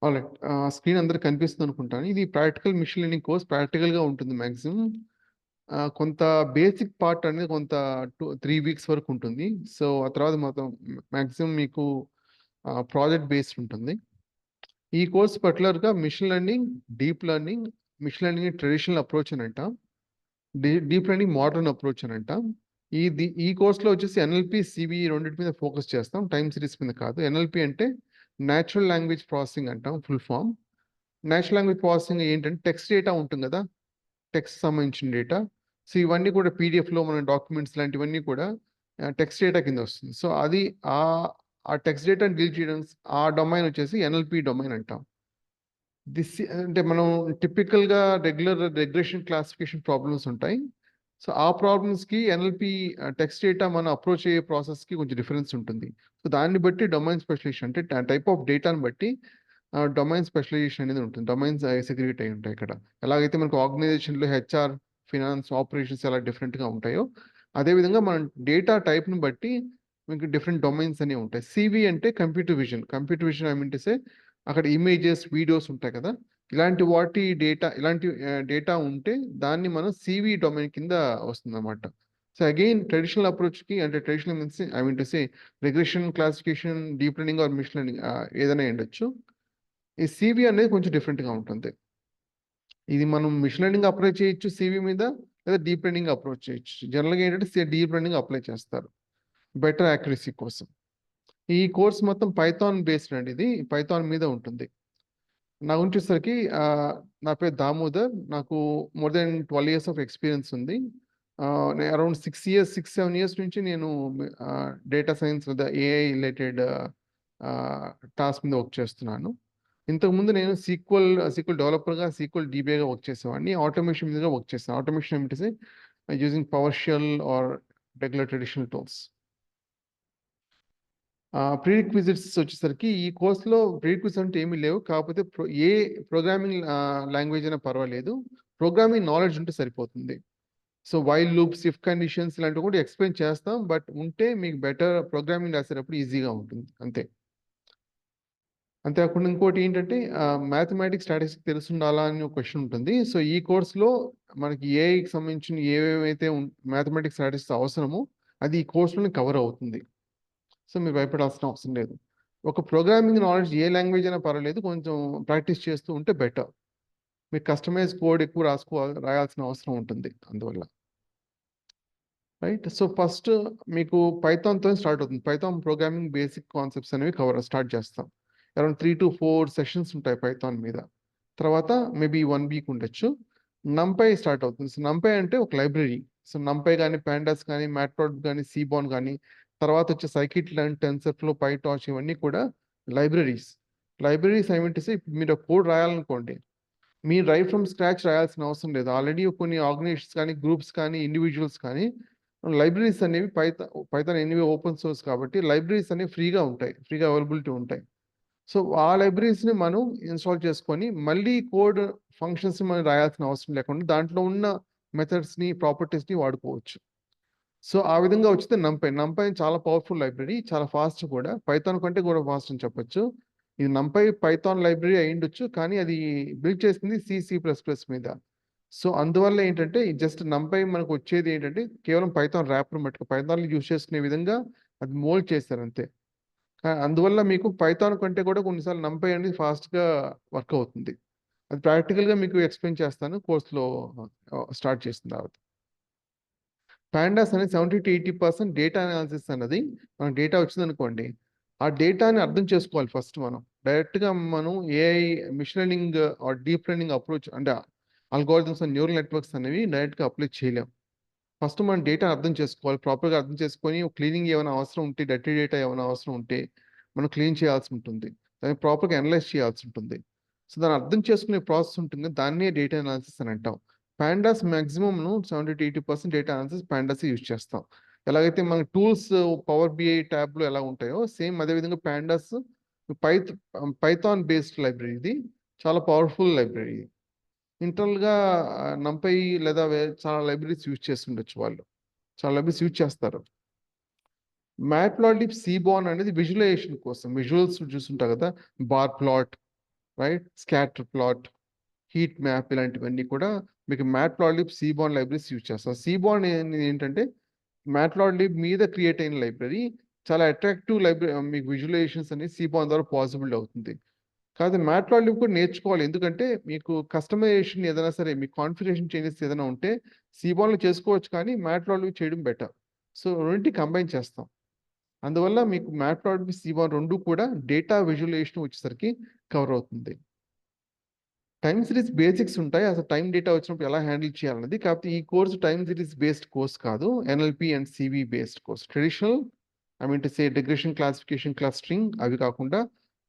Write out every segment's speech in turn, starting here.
Alright. Screen అందరికి కనిపిస్తుంది అనుకుంటాను. ఇది ప్రాక్టికల్ మిషన్ లెర్నింగ్ కోర్స్. ప్రాక్టికల్‌గా ఉంటుంది మాక్సిమం. కొంత బేసిక్ పార్ట్ అనేది కొంత 3 వీక్స్ వరకు ఉంటుంది. సో, ఆ తర్వాత మొత్తం మాక్సిమం మీకు ప్రాజెక్ట్ బేస్డ్ ఉంటుంది. ఈ కోర్స్ పర్టిక్యులర్‌గా machine learning, deep learning, machine learning traditional approach అని అంటాం. డీప్ లెర్నింగ్ మోడర్న్ అప్రోచ్ అని అంటాం. ఈ కోర్స్‌లో వచ్చేసి ఎన్ఎల్‌పి, సివిఈ రెండిటి మీద ఫోకస్ చేస్తాం. టైమ్ సిరీస్ మీద కాదు. ఎన్ఎల్‌పి అంటే నేచురల్ లాంగ్వేజ్ ప్రాసెసింగ్ అంటాం full form. Natural language processing ఏంటంటే టెక్స్ట్ డేటా ఉంటుంది కదా! టెక్స్ట్ సంబంధించిన డేటా. సో, ఇవన్నీ కూడా పీడిఎఫ్‌లో మన డాక్యుమెంట్స్ లాంటివన్నీ కూడా టెక్స్ట్ డేటా కింద వస్తుంది. సో, అది ఆ టెక్స్ట్ డేటాని డీల్ చేయడం ఆ డొమైన్ వచ్చేసి ఎన్ఎల్‌పి డొమైన్ అంటాం. అంటే మనం టిపికల్‌గా రిగ్రెషన్ క్లాసిఫికేషన్ ప్రాబ్లమ్స్ ఉంటాయి. సో, ఆ ప్రాబ్లమ్స్‌కి ఎన్ఎల్‌పి టెక్స్ట్ డేటా మనం అప్రోచ్ అయ్యే ప్రాసెస్‌కి కొంచెం డిఫరెన్స్ ఉంటుంది. సో, దాన్ని బట్టి డొమైన్ స్పెషలైజేషన్ అంటే టైప్ ఆఫ్ డేటాని బట్టి డొమైన్ స్పెషలైజేషన్ అనేది ఉంటుంది. డొమైన్స్ సెగ్రిగేట్ అయ్యి ఉంటాయి ఇక్కడ. ఎలాగైతే మనకు ఆర్గనైజేషన్‌లో హెచ్ఆర్, ఫినాన్స్, ఆపరేషన్స్ ఎలా డిఫరెంట్‌గా ఉంటాయో, అదేవిధంగా మనం డేటా టైప్‌ని బట్టి మీకు డిఫరెంట్ డొమైన్స్ అనేవి ఉంటాయి. సివి అంటే computer vision. Computer vision I mean to సే అక్కడ ఇమేజెస్, వీడియోస్ ఉంటాయి కదా! ఇలాంటి వాటి ఇలాంటి డేటా ఉంటే దాన్ని మనం సివి డొమైన్ కింద వస్తుందన్నమాట. సో, అగైన్ ట్రెడిషనల్ అప్రోచ్‌కి అంటే traditional means I mean to say regression classification, deep learning or machine learning ఏదైనా అయ్యుండొచ్చు. ఈ సివి అనేది కొంచెం డిఫరెంట్‌గా ఉంటుంది. ఇది మనం మెషిన్ లెర్నింగ్ అప్లై చేయొచ్చు సివి మీద, లేదా డీప్ లెర్నింగ్ అప్రోచ్ చేయొచ్చు. జనరల్‌గా ఏంటంటే డీప్ లెర్నింగ్ అప్లై చేస్తారు. బెటర్ యాక్యురసీ కోసం. ఈ కోర్స్ మొత్తం పైథాన్ బేస్డ్ అండి ఇది. పైథాన్ మీద ఉంటుంది. నా గురించి వచ్చేసరికి నా పేరు దామోదర్. నాకు more than 12 years of experience ఉంది. నేను అరౌండ్ 6, 7 ఇయర్స్ నుంచి నేను డేటా సైన్స్ లేదా ఏఐ రిలేటెడ్ ఆహ్, టాస్క్ మీద వర్క్ చేస్తున్నాను. ఇంతకుముందు నేను సీక్వెల్ డెవలపర్‌గా, సీక్వెల్ డీబీఏగా వర్క్ చేసేవాడిని. ఆటోమేషన్ మీదగా వర్క్ చేశాను. ఆటోమేషన్ ఏమిటి using PowerShell or regular traditional tools. Prerequisites వచ్చేసరికి ఈ కోర్స్‌లో ప్రీరిక్విజిట్స్ అంటే ఏమీ లేవు. కాకపోతే ఏ ప్రోగ్రామింగ్ లాంగ్వేజ్ అయినా పర్వాలేదు. ప్రోగ్రామింగ్ నాలెడ్జ్ ఉంటే సరిపోతుంది. So, while loops, if conditions ఇలాంటివి కూడా ఎక్స్‌ప్లెయిన్ చేస్తాం. బట్ ఉంటే మీకు బెటర్ ప్రోగ్రామింగ్ రాసేటప్పుడు ఈజీగా ఉంటుంది. అంతే. అంతేకాకుండా ఇంకోటి ఏంటంటే మ్యాథమెటిక్స్, స్టాటిస్టిక్స్ తెలిసుండాలా అని ఒక క్వెషన్ ఉంటుంది. సో, ఈ కోర్స్‌లో మనకి ఏఐకి సంబంధించిన ఏవేవైతే మ్యాథమెటిక్స్, స్టాటిస్టిక్స్ అవసరమో అది ఈ కోర్స్‌లోనే కవర్ అవుతుంది. సో, మీరు భయపడాల్సిన అవసరం లేదు. ఒక ప్రోగ్రామింగ్ నాలెడ్జ్ ఏ లాంగ్వేజ్ అయినా పర్వాలేదు. కొంచెం ప్రాక్టీస్ చేస్తూ ఉంటే బెటర్. మీరు కస్టమైజ్ కోడ్ ఎక్కువ రాయాల్సిన అవసరం ఉంటుంది అందువల్ల. రైట్. సో, ఫస్ట్ మీకు పైథాన్‌తోనే స్టార్ట్ అవుతుంది. పైథాన్ ప్రోగ్రామింగ్ బేసిక్ కాన్సెప్ట్స్ అనేవి స్టార్ట్ చేస్తాం. అరౌండ్ 3-4 సెషన్స్ ఉంటాయి పైథాన్ మీద. తర్వాత మేబీ 1 వీక్ ఉండొచ్చు. నంపై స్టార్ట్ అవుతుంది. సో, నంపై అంటే ఒక లైబ్రరీ. సో, నంపై గాని, పాండాస్ గాని, మ్యాట్‌ప్లాట్‌లిబ్ గాని, సీబాన్ గాని, తర్వాత వచ్చే సైకిట్-లెర్న్, టెన్సర్‌ఫ్లో, పైటార్చ్ ఇవన్నీ కూడా లైబ్రరీస్. లైబ్రరీస్ ఏమిటంటే ఇప్పుడు మీరు కోడ్ రాయాలనుకోండి. మీరు రైట్ ఫ్రమ్ స్క్రాచ్ రాయాల్సిన అవసరం లేదు. ఆల్రెడీ కొన్ని ఆర్గనైజేషన్స్ కానీ, గ్రూప్స్ కానీ, ఇండివిడ్యువల్స్ కానీ లైబ్రరీస్ అనేవి పైథాన్ ఎనీవే ఓపెన్ సోర్స్ కాబట్టి లైబ్రరీస్ అనేవి ఫ్రీగా ఉంటాయి. ఫ్రీగా అవైలబిలిటీ ఉంటాయి. సో, ఆ లైబ్రరీస్‌ని మనం ఇన్‌స్టాల్ చేసుకొని మళ్ళీ కోడ్ ఫంక్షన్స్‌ని మనం రాయాల్సిన అవసరం లేకుండా దాంట్లో ఉన్న మెథడ్స్‌ని, ప్రాపర్టీస్‌ని వాడుకోవచ్చు. సో, ఆ విధంగా వచ్చింది నంపై. నంపై చాలా పవర్‌ఫుల్ లైబ్రరీ. చాలా ఫాస్ట్ కూడా. పైథాన్ కంటే కూడా ఫాస్ట్ అని చెప్పొచ్చు. ఇది నంపై పైథాన్ లైబ్రరీ అయ్యుండొచ్చు. కానీ అది బిల్డ్ చేసింది సి ప్లస్ ప్లస్ మీద. సో, అందువల్ల ఏంటంటే జస్ట్ నంపై మనకు వచ్చేది ఏంటంటే కేవలం పైథాన్ ర్యాపర్ మట్టుకు పైథాన్‌లో యూజ్ చేసుకునే విధంగా అది మోల్డ్ చేశారు అంతే. అందువల్ల మీకు పైథాన్ కంటే కూడా కొన్నిసార్లు నంపై అనేది ఫాస్ట్‌గా వర్క్ అవుతుంది. అది ప్రాక్టికల్‌గా మీకు ఎక్స్‌ప్లెయిన్ చేస్తాను కోర్స్‌లో స్టార్ట్ చేసిన తర్వాత. పాండాస్ అనేది 70-80% డేటా అనాలిసిస్ అన్నది మనకు డేటా వచ్చిందనుకోండి. ఆ డేటాని అర్థం చేసుకోవాలి ఫస్ట్ మనం. డైరెక్ట్‌గా మనం AI, machine learning or deep learning approach అంటే అల్గోరిథమ్స్ అండ్ న్యూరల్ నెట్వర్క్స్ అనేవి డైరెక్ట్‌గా అప్లై చేయలేం. ఫస్ట్ మనం డేటాని అర్థం చేసుకోవాలి. ప్రాపర్‌గా అర్థం చేసుకొని క్లీనింగ్ ఏమైనా అవసరం ఉంటే, డర్టీ డేటా ఏమైనా అవసరం ఉంటే మనం క్లీన్ చేయాల్సి ఉంటుంది. దాన్ని ప్రాపర్‌గా అనలైజ్ చేయాల్సి ఉంటుంది. సో, దాన్ని అర్థం చేసుకునే ప్రాసెస్ ఉంటుంది. దాన్నే డేటా అనాలిసిస్ అని అంటాం. పాండాస్ మాక్సిమమ్‌ను 70-80% డేటా అనాలిసిస్ పాండాసే యూజ్ చేస్తాం. ఎలాగైతే మన టూల్స్ పవర్ బిఐ ట్యాబ్‌లో ఎలా ఉంటాయో సేమ్ అదే విధంగా pandas Pyth Python based library ఇది. చాలా పవర్‌ఫుల్ లైబ్రరీ. ఇంటర్నల్‌గా నంపై లేదా చాలా లైబ్రరీస్ యూజ్ చేస్తుండొచ్చు వాళ్ళు. చాలా లైబ్రరీస్ యూజ్ చేస్తారు. మ్యాట్‌ప్లాట్‌లిబ్, సీబాన్ అనేది విజువలైజేషన్ కోసం. విజువల్స్ చూసుంటారు కదా! Bar plot, right? Scatter plot, heat map ఇలాంటివన్నీ కూడా మీకు మ్యాట్ప్లాట్లిబ్ సీబాన్ లైబ్రరీస్ యూజ్ చేస్తాం. సీబాన్ ఏంటంటే మ్యాట్ప్లాట్లిబ్ మీద క్రియేట్ అయిన లైబ్రరీ. చాలా అట్రాక్టివ్ లైబ్రరీ, మీకు విజువలైజేషన్స్ అనేది సీబాన్ ద్వారా పాసిబుల్ అవుతుంది. కాదు మ్యాట్ప్లాట్లిబ్ కూడా నేర్చుకోవాలి. ఎందుకంటే మీకు కస్టమైజేషన్ ఏదైనా సరే, మీ కాన్ఫిగరేషన్ చేంజెస్ ఏదైనా ఉంటే సీబాన్లో చేసుకోవచ్చు, కానీ మ్యాట్ప్లాట్లిబ్ చేయడం బెటర్. సో రెండింటి కంబైన్ చేస్తాం. అందువల్ల మీకు మ్యాట్ప్లాట్లిబ్ సీబాన్ రెండు కూడా డేటా విజువలైజేషన్ వచ్చేసరికి కవర్ అవుతుంది. టైమ్ సిరీస్ బేసిక్స్ ఉంటాయి. అసలు టైం డేటా వచ్చినప్పుడు ఎలా హ్యాండిల్ చేయాలన్నది. కాకపోతే ఈ course time series based course కాదు, NLP and CV based course. Traditional, I mean to say regression, classification, clustering అవి కాకుండా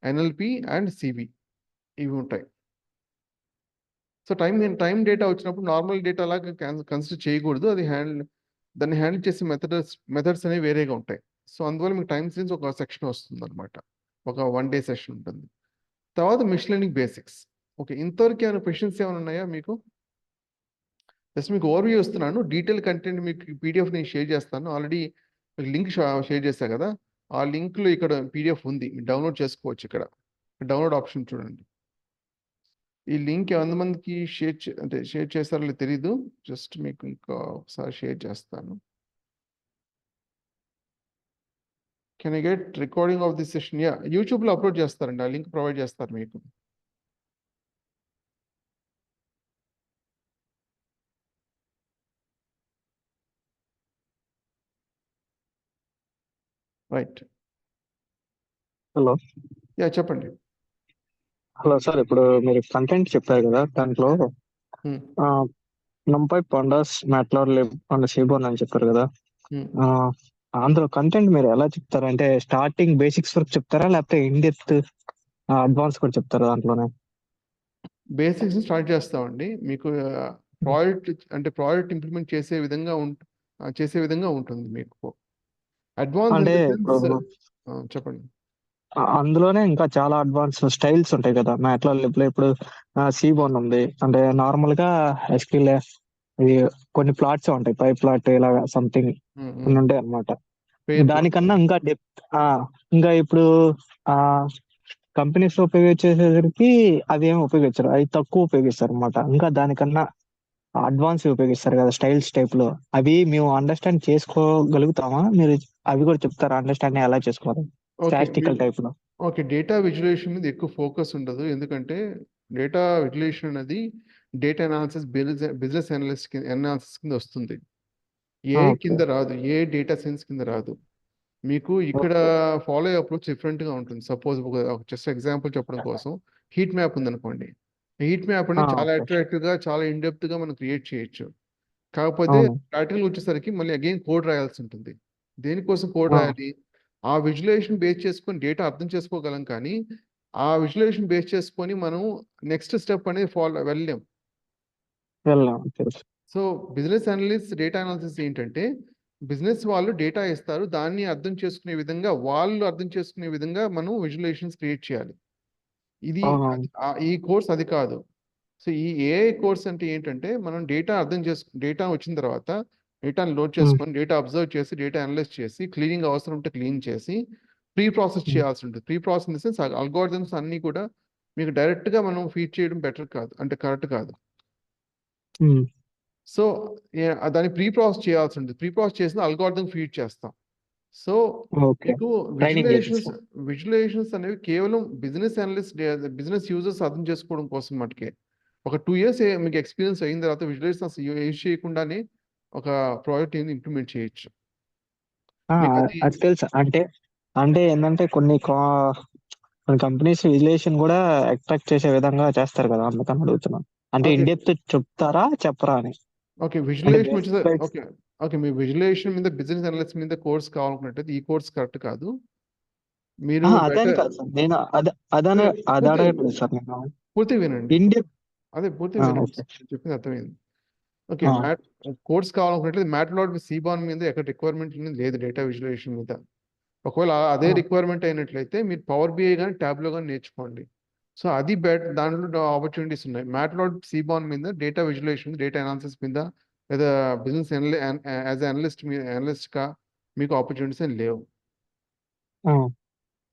ఎన్ఎల్పి అండ్ సివి ఇవి ఉంటాయి. సో టైం డేటా వచ్చినప్పుడు నార్మల్ డేటా లాగా కన్సిడర్ చేయకూడదు. అది దాన్ని హ్యాండిల్ చేసే మెథడ్స్ అనేవి వేరేగా ఉంటాయి. సో అందువల్ల మీకు టైం సిరీస్ ఒక సెక్షన్ వస్తుంది అనమాట. ఒక 1 day సెషన్ ఉంటుంది. తర్వాత మిషన్ లెర్నింగ్ బేసిక్స్. ఓకే, ఇంతవరకు ఏమైనా క్వశ్చన్స్ ఏమైనా ఉన్నాయా మీకు? జస్ట్ మీకు ఓవర్వ్యూ ఇస్తున్నాను. డీటెయిల్ కంటెంట్ మీకు పీడిఎఫ్ నేను షేర్ చేస్తాను. ఆల్రెడీ మీకు లింక్ షేర్ చేశా కదా, ఆ లింక్లో ఇక్కడ పీడిఎఫ్ ఉంది, మీరు డౌన్లోడ్ చేసుకోవచ్చు. ఇక్కడ డౌన్లోడ్ ఆప్షన్ చూడండి. ఈ లింక్ ఎంతమందికి షేర్ చేస్తారో లేదో తెలీదు. జస్ట్ మీకు ఇంకా ఒకసారి షేర్ చేస్తాను. Can I get recording of this session? Yeah, యూట్యూబ్లో అప్లోడ్ చేస్తారండి, ఆ లింక్ ప్రొవైడ్ చేస్తారు మీకు. రైట్. హలో యా, చెప్పండి. హలో సార్, ఇప్పుడు మీరు కంటెంట్ చెప్పారు కదా, దాంట్లో Hmm. NumPy pandas matplotlib and seaborn అని చెప్పారు కదా. Hmm. ఆ, అందులో కంటెంట్ మీరు ఎలా చెప్తారు? అంటే స్టార్టింగ్ బేసిక్స్ వరకు చెప్తారా, లేకపోతే ఇన్ డెప్త్ అడ్వాన్స్ కూడా చెప్తారా దాంట్లోనే? బేసిక్స్ స్టార్ట్ చేస్తామండి. మీకు ప్రాజెక్ట్ ఇంప్లిమెంట్ చేసే విధంగా ఉంటుంది మీకు. అడ్వాన్స్ ఇన్ అంటే ద ఇప్పుడు సెన్స్, చెప్పండి. అందులోనే ఇంకా చాలా అడ్వాన్స్ స్టైల్స్ ఉంటాయి కదా మ్యాట్లాబ్లిబ్ లో. ఇప్పుడు సీబోర్న్ ఉంది అంటే నార్మల్ గా ఎస్క్యూఎల్ ఇది కొన్ని ప్లాట్స్ ఉంటాయి, పై ప్లాట్ ఇలాగా సంథింగ్ కొన్ని ఉంటాయి అనమాట. పేర్ దానికన్నా ఇంకా డెప్త్ ఇంకా ఇప్పుడు ఆ కంపెనీస్ లో ఉపయోగించేసరికి అవి ఏమి ఉపయోగించరు, అవి తక్కువ ఉపయోగిస్తారు అనమాట. ఇంకా దానికన్నా అడ్వాన్స్ ఉపయోగిస్తారు కదా స్టైల్స్ టైప్ లో. అవి మేము అండర్స్టాండ్ చేసుకోగలుగుతామా? మీరు అవి కూడా చెప్తారా, అండర్స్టాండింగ్ ఎలా చేసుకోవాలి ఓకే. స్టాటిస్టికల్ టైప్ లో? ఓకే, డేటా విజువలైజేషన్ మీద ఎక్కువ ఫోకస్ ఉండదు. ఎందుకంటే డేటా విజువలైజేషన్ అనేది డేటా అనాలిసిస్, బిజినెస్ అనాలిసిస్ కింద వస్తుంది. ఏ ఓకే కింద రాదు, ఏ డేటా సైన్స్ కింద రాదు. మీకు ఇక్కడ ఫాలో అయ్యే అప్రోచ్ డిఫరెంట్గా ఉంటుంది. సపోజ్ ఒక జస్ట్ ఎగ్జాంపుల్ చెప్పడం కోసం, హీట్ మ్యాప్ ఉందనుకోండి. హీట్ మ్యాప్ అనేది చాలా ఓకే. అట్రాక్టివ్గా, చాలా ఇన్డెప్త్గా మనం క్రియేట్ చేయొచ్చు. కాకపోతే అవును. ప్రాక్టికల్ వచ్చేసరికి మళ్ళీ అగైన్ కోడ్ రాయాల్సి ఉంటుంది. దేనికోసం కోడ్ ఆ, రాయాలి? ఆ విజువలైజేషన్ బేస్ చేసుకొని డేటా అర్థం చేసుకోగలం, కానీ ఆ విజువలైజేషన్ బేస్ చేసుకొని మనం నెక్స్ట్ స్టెప్ అనేది వెళ్ళలేం. వెళ్ళాం తెలుసు. So business analyst, data analysis ఏంటంటే, బిజినెస్ వాళ్ళు డేటా ఇస్తారు, దాన్ని వాళ్ళు అర్థం చేసుకునే విధంగా మనం విజువలైజేషన్స్ క్రియేట్ చేయాలి. ఇది అవునవును. ఈ కోర్స్ అది కాదు. సో ఈ ఏఐ కోర్స్ అంటే ఏంటంటే, మనం డేటా వచ్చిన తర్వాత డేటాను లోడ్ ఉమ్, చేసుకొని, డేటా అబ్జర్వ్ చేసి, డేటా అనలైజ్ చేసి, క్లీనింగ్ అవసరం ఉంటే క్లీన్ చేసి, ప్రీ ప్రాసెస్ ఉమ్, చేయాల్సి ఉంటుంది. Pre process in the sense algorithms అన్నీ కూడా మీకు డైరెక్ట్గా మనం ఫీడ్ చేయడం బెటర్ కాదు, అంటే కరెక్ట్ కాదు. ఉమ్, సో దాన్ని ప్రీ ప్రాసెస్ చేయాల్సి ఉంటుంది. ప్రీ ప్రాసెస్ చేసిన అల్గోరిథం ఫీడ్ చేస్తాం. So okay. మీకు ట్రైనింగ్ విజువలైజేషన్స్ చేపిస్తాం. విజువలైజేషన్స్ అనేవి కేవలం బిజినెస్ యూజర్స్ అర్థం చేసుకోవడం కోసం మటుకే. ఒక 2 years మీకు ఎక్స్పీరియన్స్ అయిన తర్వాత విజువలైజేషన్ యూజ్ చేయకుండానే ఒక ప్రాజెక్ట్ ఇంప్లిమెంట్ చేయొచ్చు. ఆ, మీకు అది అది తెలుసు. అంటే అంటే ఏంటంటే కొన్ని కొన్ని కంపెనీస్ విజువలైజేషన్ కూడా అట్రాక్ట్ చేసే విధంగా చేస్తారు కదా, అందుకని అడుగుతున్నాను. అంటే ఓకే. ఇన్ డెప్త్ చెప్తారా చెప్పరా అని. ఓకే, అంటే విజువలైజేషన్ బేసిక్ వచ్చేసి స్లైడ్స్. ఓకే. ఓకే, మీ విజువలైజేషన్ మీద, బిజినెస్ అనలిస్ట్ మీద కోర్స్ కావాలనుకున్నట్టయితే ఈ కోర్స్ కరెక్ట్ కాదు. మీరు అదని బెటర్ కాదు సార్, నేను అది పూర్తి అడగట్లేదు సార్ నేను. పూర్తిగా వినండి. In depth. అదే పూర్తిగా వినండి, ఓకే. నేను చెప్పింది అర్థమైంది. ఓకే, ఆ, కోర్స్ కావాలనుకున్నట్లయితే మ్యాట్లాబ్లిబ్ సీబాన్ మీద ఎక్కడ రిక్వైర్మెంట్ లేదు డేటా విజువలైజేషన్ మీద. ఒకవేళ అదే ఆ, రిక్వైర్మెంట్ అయినట్లయితే మీరు పవర్ బిఐ కానీ ట్యాబ్లో కానీ నేర్చుకోండి. సో అది దాంట్లో ఆపర్చునిటీస్ ఉన్నాయి. మ్యాట్లాబ్లిబ్ సీబాన్ మీద డేటా విజువలైజేషన్, డేటా అనాలిసిస్ మీద, లేదా బిజినెస్ యాజ్ అనలిస్ట్ గా మీకు ఆపర్చునిటీస్ ఏం లేవు. ఆ.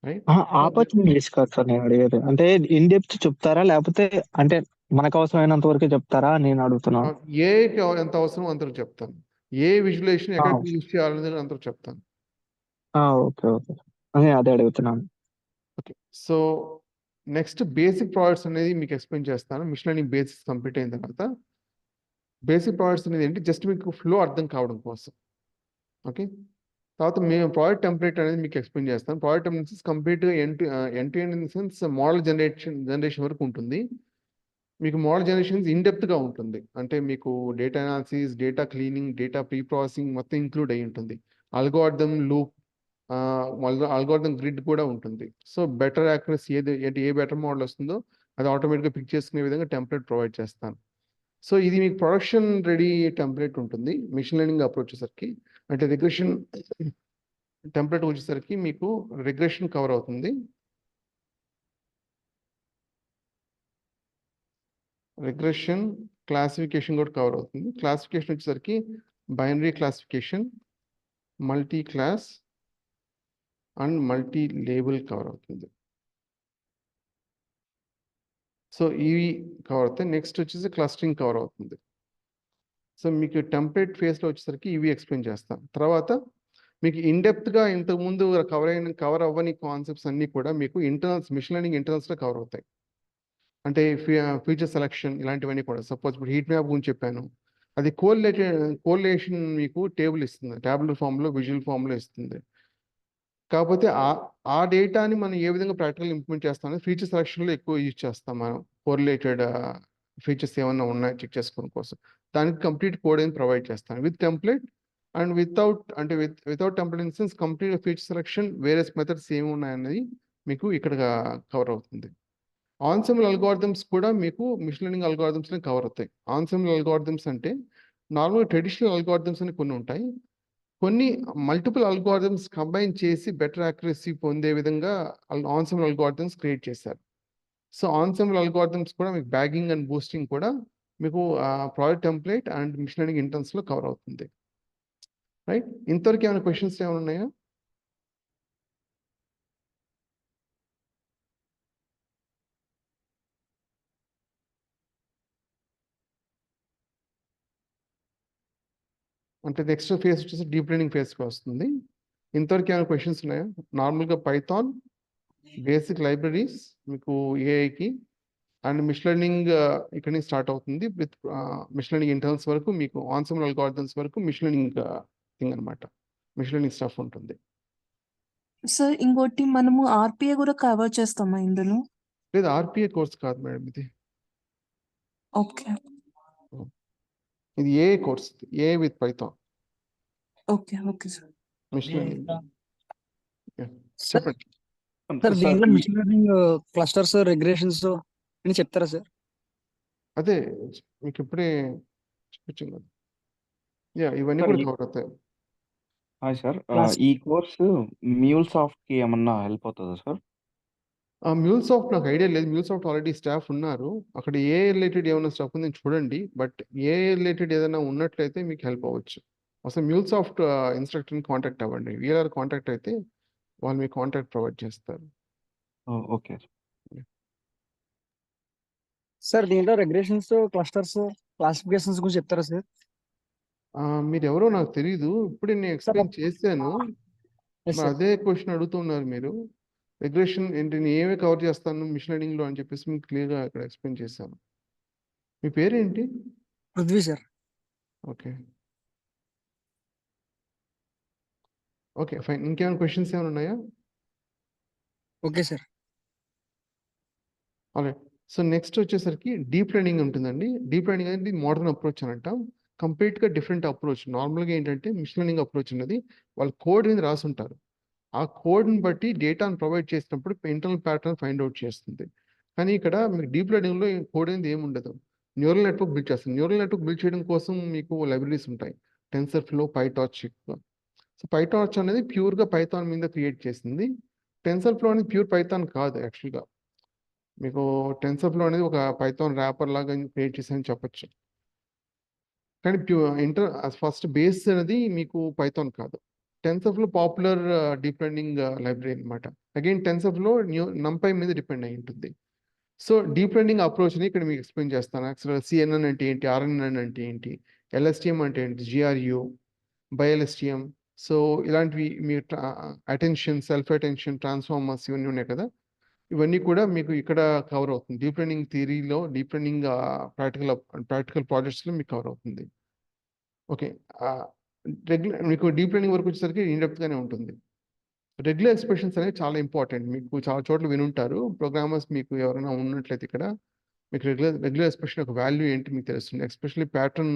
రైట్. ఆపర్చునిటీస్ కాదు సార్ నేను అడిగేది. అంటే ఇన్ డెప్త్ చెప్తారా? లేకపోతే అంటే మనకు అవసరమైనంత వరకే చెప్తారా అని నేను అడుగుతున్నాను. ఏకి ఎంత అవసరం అంతకు చెప్తాను. ఏ విజువలైజేషన్ ఎక్కడ యూజ్ చేయాలనేది అంతకు చెప్తాను. ఓకే ఓకే, అదే అడుగుతున్నాను. Okay. So next basic products అనేది మీకు ఎక్స్ప్లెయిన్ చేస్తాను. మిషన్ లెర్నింగ్ బేసిక్స్ కంప్లీట్ అయిన తర్వాత బేసిక్ ప్రాడక్ట్స్ అనేది ఏంటి జస్ట్ మీకు ఫ్లో అర్థం కావడం కోసం. ఓకే. తర్వాత మేము ప్రాడక్ట్ టెంప్లెట్ అనేది మీకు ఎక్స్ప్లెయిన్ చేస్తాను. ప్రాడక్ట్ టెంప్లెట్స్ కంప్లీట్గా end to end in the sense model generation వరకు ఉంటుంది. మీకు మోడల్ జనరేషన్ ఇన్ డెప్త్గా ఉంటుంది. అంటే మీకు data analysis, data cleaning, data pre processing మొత్తం ఇంక్లూడ్ అయి ఉంటుంది. అల్గోరిథం లూప్, అల్గోరిథం గ్రిడ్ కూడా ఉంటుంది. సో బెటర్ యాక్యురసీ ఏ బెటర్ మోడల్ వస్తుందో అది ఆటోమేటిక్గా పిక్ చేసుకునే విధంగా టెంప్లెట్ ప్రొవైడ్ చేస్తాను. సో ఇది మీకు ప్రొడక్షన్ రెడీ టెంప్లెట్ ఉంటుంది. మిషన్ లెర్నింగ్ అప్రోచ్ వచ్చేసరికి అంటే రిగ్రెషన్ టెంప్లెట్ వచ్చేసరికి మీకు రిగ్రెషన్ కవర్ అవుతుంది. రిగ్రెషన్ క్లాసిఫికేషన్ కూడా కవర్ అవుతుంది. క్లాసిఫికేషన్ వచ్చేసరికి binary classification, multi class and multi label cover అవుతుంది. సో ఇవి కవర్ అవుతాయి. నెక్స్ట్ వచ్చేసి క్లస్టరింగ్ కవర్ అవుతుంది. సో మీకు టెంప్లెట్ ఫేస్లో వచ్చేసరికి ఇవి ఎక్స్ప్లెయిన్ చేస్తాను. తర్వాత మీకు ఇన్డెప్త్గా ఇంతకుముందు కవర్ అవ్వని కాన్సెప్ట్స్ అన్నీ కూడా మీకు ఇంటర్నల్స్ మిషన్ లెర్నింగ్ ఇంటర్నల్స్లో కవర్ అవుతాయి. అంటే ఫీచర్ సెలక్షన్ ఇలాంటివన్నీ కూడా. సపోజ్ ఇప్పుడు హీట్ మ్యాప్ గురించి చెప్పాను. అది కోరిలేషన్ మీకు టేబుల్ ఇస్తుంది. ట్యాబులర్ ఫామ్లో, విజువల్ ఫామ్లో ఇస్తుంది. కాకపోతే ఆ డేటాని మనం ఏ విధంగా ప్రాక్టికల్ ఇంప్లిమెంట్ చేస్తామని ఫీచర్ సెలక్షన్లో ఎక్కువ యూజ్ చేస్తాం మనం. కోరిలేటెడ్ ఫీచర్స్ ఏమన్నా ఉన్నాయో చెక్ చేసుకోవడం కోసం. దానికి కంప్లీట్ కోడ్ అని ప్రొవైడ్ చేస్తాను with template and without template in sense complete feature selection various methods ఏమి ఉన్నాయన్నది మీకు ఇక్కడ కవర్ అవుతుంది. ఆన్సెంబుల్ అల్గోరిథమ్స్ కూడా మీకు మిషన్ లెర్నింగ్ అల్గోరిథమ్స్ని కవర్ అవుతాయి. ఆన్సెంబుల్ అల్గోరిథమ్స్ అంటే నార్మల్ ట్రెడిషనల్ అల్గోరిథమ్స్ అని కొన్ని ఉంటాయి. కొన్ని మల్టిపుల్ అల్గోరిథమ్స్ కంబైన్ చేసి బెటర్ యాక్యురసీ పొందే విధంగా ఆన్సెంబుల్ అల్గోరిథమ్స్ క్రియేట్ చేశారు. సో ఆన్సెంబుల్ అల్గోరిథమ్స్ కూడా మీకు బ్యాగింగ్ అండ్ బూస్టింగ్ కూడా మీకు project template and machine learning ఇంటర్న్స్లో కవర్ అవుతుంది. రైట్. ఇంతవరకు ఏమైనా క్వశ్చన్స్ ఏమైనా ఉన్నాయా? అంటే నెక్స్ట్ ఫేజ్ వచ్చేసి డీప్ లెర్నింగ్ ఫేజ్కి వస్తుంది. ఇంతవరకు ఏమైనా క్వశ్చన్స్ ఉన్నాయా? నార్మల్గా పైథాన్ బేసిక్ లైబ్రరీస్ మీకు ఏఐకి అండ్ మిషన్ లెర్నింగ్ ఇక్కడ నుంచి స్టార్ట్ అవుతుంది. విత్ మిషన్ లెర్నింగ్ ఇంటర్నల్స్ వరకు మీకు ఆన్సెంబుల్ అల్గోరిథమ్స్ వరకు మిషన్ లెర్నింగ్ థింగ్ అనమాట. మిషన్ లెర్నింగ్ స్టఫ్ ఉంటుంది. సార్ ఇంకోటి మనము ఆర్పిఏ కూడా కవర్ చేస్తామా ఇందులో? లేదు, ఆర్పిఏ కోర్స్ కాదు మేడం ఇది. ఓకే ఇది AI course, AI with Python okay okay sir. Machine learning. Sir చెప్పండి. సార్ దీంట్లో మిషన్ లెర్నింగ్ క్లస్టర్స్, రిగ్రెషన్స్ అని చెప్తారా సార్? అదే మీకు ఇప్పుడే చూపించాను కదా. ఇవన్నీ సార్ కూడా కవర్ అవుతాయి. హాయ్ సార్, Class- ఈ కోర్సు మ్యూల్సాఫ్ట్కి ఏమన్నా హెల్ప్ అవుతుందా సార్? మ్యూల్సాఫ్ట్ నాకు ఐడియా లేదు. మ్యూల్సాఫ్ట్ ఆల్రెడీ స్టాఫ్ ఉన్నారు అక్కడ. ఏ రిలేటెడ్ ఏమైనా స్టాఫ్ ఉందని చూడండి. బట్ ఏ రిలేటెడ్ ఏదైనా ఉన్నట్లయితే మీకు హెల్ప్ అవ్వచ్చు. అసలు మ్యూల్సాఫ్ట్ ఇన్స్ట్రక్టర్ని కాంటాక్ట్ అవ్వండి. వీఆర్ కాంటాక్ట్ అయితే వాళ్ళు మీకు కాంటాక్ట్ ప్రొవైడ్ చేస్తారు. ఓకే. సార్ దీంట్లో రిగ్రెషన్స్, క్లస్టర్స్, క్లాసిఫికేషన్స్ గురించి చెప్తారా సార్? మీరు ఎవరో నాకు తెలియదు. ఇప్పుడే నేను ఎక్స్ప్లెయిన్ చేశాను. Yes, మరి sir. అదే క్వశ్చన్ అడుగుతున్నారు మీరు. రిగ్రెషన్ ఏంటి, నేను ఏమి కవర్ చేస్తాను మిషన్ లెర్నింగ్లో అని చెప్పేసి మీకు క్లియర్గా ఇక్కడ ఎక్స్ప్లెయిన్ చేశాను. మీ పేరేంటి? Prithvi sir. Okay okay fine. ఇంకేమైనా క్వశ్చన్స్ ఏమైనా ఉన్నాయా? Okay sir. Alright. So next వచ్చేసరికి డీప్ లెర్నింగ్ ఉంటుందండి. డీప్ లెర్నింగ్ అనేది మోడర్న్ అప్రోచ్ అని అంటాం. కంప్లీట్గా డిఫరెంట్ అప్రోచ్. నార్మల్గా ఏంటంటే మిషన్ లెర్నింగ్ అప్రోచ్ అనేది వాళ్ళు కోడ్ అనేది రాసుంటారు. ఆ కోడ్ని బట్టి డేటాను ప్రొవైడ్ చేసినప్పుడు ఇంటర్నల్ ప్యాటర్న్ ఫైండ్ అవుట్ చేస్తుంది. కానీ ఇక్కడ మీకు డీప్ లెర్నింగ్లో కోడ్ అనేది ఏమి ఉండదు. న్యూరల్ నెట్వర్క్ బిల్డ్ చేస్తుంది. న్యూరల్ నెట్వర్క్ బిల్డ్ చేయడం కోసం మీకు లైబ్రరీస్ ఉంటాయి. టెన్సర్ఫ్లో, పైటార్చ్. సో పైటార్చ్ అనేది ప్యూర్గా పైథాన్ మీద క్రియేట్ చేసింది. టెన్సర్ఫ్లో అనేది ప్యూర్ పైథాన్ కాదు యాక్చువల్గా. మీకు టెన్సర్ఫ్లో అనేది ఒక పైథాన్ ర్యాపర్ లాగా క్రియేట్ చేసామని చెప్పచ్చు. కానీ ఫస్ట్ బేస్ అనేది మీకు పైథాన్ కాదు. టెన్సర్ఫ్లో పాపులర్ డీప్ లెర్నింగ్ లైబ్రరీ అనమాట. అగైన్ టెన్సర్ఫ్లో NumPy మీద డిపెండ్ అయి ఉంటుంది. సో డీప్ లెర్నింగ్ అప్రోచ్ని ఇక్కడ మీకు ఎక్స్ప్లెయిన్ చేస్తాను. యాక్చువల్గా CNN అంటే ఏంటి, RNN అంటే ఏంటి, LSTM అంటే ఏంటి, GRU, BiLSTM. సో ఇలాంటివి మీ అటెన్షన్, సెల్ఫ్ అటెన్షన్, ట్రాన్స్ఫార్మర్స్ ఇవన్నీ ఉన్నాయి కదా, ఇవన్నీ కూడా మీకు ఇక్కడ కవర్ అవుతుంది. డీప్ లెర్నింగ్ థియరీలో, డీప్ లెర్నింగ్ ప్రాక్టికల్ ప్రాజెక్ట్స్లో మీకు కవర్ అవుతుంది. ఓకే, మీకు డీప్ లెర్నింగ్ వరకు వచ్చేసరికి ఇన్డెప్త్గానే ఉంటుంది. రెగ్యులర్ ఎక్స్ప్రెషన్స్ అనేవి చాలా ఇంపార్టెంట్. మీకు చాలా చోట్ల వినుంటారు. ప్రోగ్రామర్స్ మీకు ఎవరైనా ఉన్నట్లయితే ఇక్కడ మీకు రెగ్యులర్ ఎక్స్ప్రెషన్ యొక్క వాల్యూ ఏంటి మీకు తెలుస్తుంది. ఎస్పెషల్లీ ప్యాటర్న్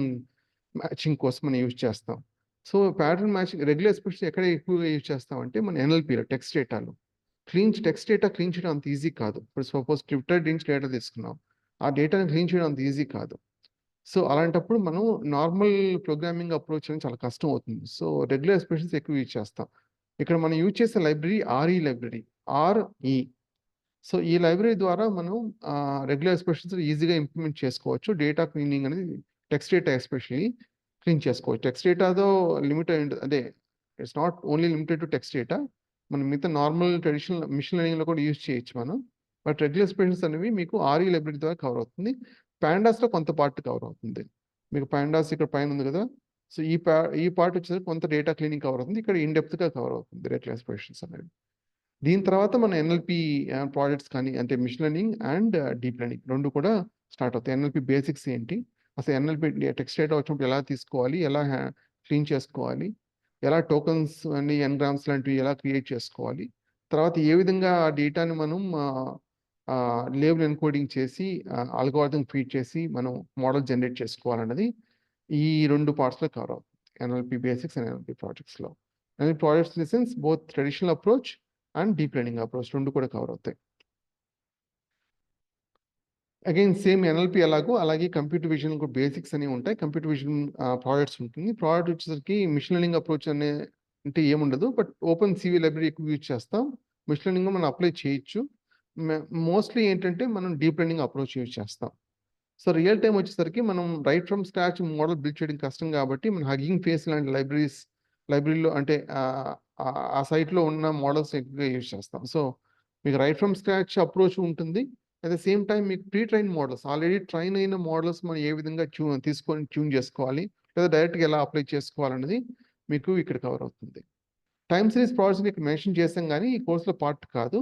మ్యాచింగ్ కోసం మనం యూజ్ చేస్తాం. So pattern matching regular expression ఎక్కడ ఎక్కువగా యూజ్ చేస్తాం అంటే మన NLPలో టెక్స్ట్ డేటాలో. టెక్స్ట్ డేటా క్లీన్ చేయడం అంత ఈజీ కాదు. ఇప్పుడు సపోజ్ స్క్రిప్టెడ్ నుంచి డేటా తీసుకున్నాం, ఆ డేటాని క్లీన్ చేయడం అంత ఈజీ కాదు. సో అలాంటప్పుడు మనం నార్మల్ ప్రోగ్రామింగ్ అప్రోచ్ అనేది చాలా కష్టం అవుతుంది. సో రెగ్యులర్ ఎక్స్ప్రెషన్స్ ఎక్కువ యూజ్ చేస్తాం. ఇక్కడ మనం యూజ్ చేసే library RE library, RE. So ఈ లైబ్రరీ ద్వారా మనం రెగ్యులర్ ఎక్స్ప్రెషన్స్ ఈజీగా ఇంప్లిమెంట్ చేసుకోవచ్చు. డేటా క్లీనింగ్ అనేది టెక్స్ట్ డేటా ఎస్పెషల్లీ క్లీన్ చేసుకోవచ్చు. టెక్స్ట్ డేటాతో లిమిట్ అయి ఉంటుంది. అదే it's not only limited to text data. మనం మిగతా నార్మల్ ట్రెడిషనల్ మిషన్ లెర్నింగ్లో కూడా యూజ్ చేయొచ్చు మనం. బట్ రెగ్యులర్ ఎక్స్ప్రెషన్స్ అనేవి మీకు RE లైబ్రరీ ద్వారా కవర్ అవుతుంది. Pandas లో కొంత పార్ట్ కవర్ అవుతుంది. మీకు Pandas ఇక్కడ పైన ఉంది కదా, సో ఈ పార్ట్ వచ్చేసరికి కొంత డేటా క్లీనింగ్ కవర్ అవుతుంది. ఇక్కడ ఇన్డెప్త్గా కవర్ అవుతుంది రెగ్యులర్ ఎక్స్ప్రెషన్స్ అనేవి. దీని తర్వాత మన NLP ప్రాజెక్ట్స్ కానీ, అంటే machine learning and deep learning రెండు కూడా స్టార్ట్ అవుతాయి. NLP బేసిక్స్ ఏంటి, అసలు NLP టెక్స్ట్ డేటా వచ్చినప్పుడు ఎలా తీసుకోవాలి, ఎలా క్లీన్ చేసుకోవాలి, ఎలా టోకన్స్ అండ్ ఎన్గ్రామ్స్ లాంటివి ఎలా క్రియేట్ చేసుకోవాలి, తర్వాత ఏ విధంగా ఆ డేటాని మనం లేబుల్ ఎన్కోడింగ్ చేసి అల్గోరిథం ఫీడ్ చేసి మనం మోడల్ జనరేట్ చేసుకోవాలన్నది ఈ రెండు పార్ట్స్లో కవర్ అవుతుంది. NLP basics and NLP ప్రాజెక్ట్స్లో. NLP projects in the sense both traditional approach and deep learning approach రెండు కూడా కవర్ అవుతాయి. అగైన్ సేమ్ NLP ఎలాగో అలాగే కంప్యూటర్ విజన్ కూడా బేసిక్స్ అనేవి ఉంటాయి. కంప్యూటర్ విజన్ ప్రాజెక్ట్స్ ఉంటుంది. ప్రాజెక్ట్ వచ్చేసరికి మిషన్ లెర్నింగ్ అప్రోచ్ అంటే ఏముండదు, బట్ ఓపెన్ CV లైబ్రరీ ఎక్కువ యూజ్ చేస్తాం. మిషన్ లెర్నింగ్ మనం అప్లై చేయొచ్చు. మోస్ట్లీ ఏంటంటే మనం డీప్ లెర్నింగ్ అప్రోచ్ యూజ్ చేస్తాం. సో రియల్ టైం వచ్చేసరికి మనం right from scratch model build చేయడం కష్టం కాబట్టి మనం హగ్గింగ్ ఫేస్ లాంటి లైబ్రరీలో అంటే ఆ సైట్లో ఉన్న మోడల్స్ ఎక్కువగా యూజ్ చేస్తాం. సో మీకు రైట్ ఫ్రమ్ స్క్రాచ్ అప్రోచ్ ఉంటుంది. అట్ ద సేమ్ టైం మీకు pre train models, already train అయిన మోడల్స్ మనం ఏ విధంగా ట్యూన్ చేసుకోవాలి, లేదా డైరెక్ట్గా ఎలా అప్లై చేసుకోవాలన్నది మీకు ఇక్కడ కవర్ అవుతుంది. టైమ్ సిరీస్ ప్రాజెక్ట్ని ఇక్కడ మెన్షన్ చేసాం కానీ ఈ కోర్సులో పార్ట్ కాదు.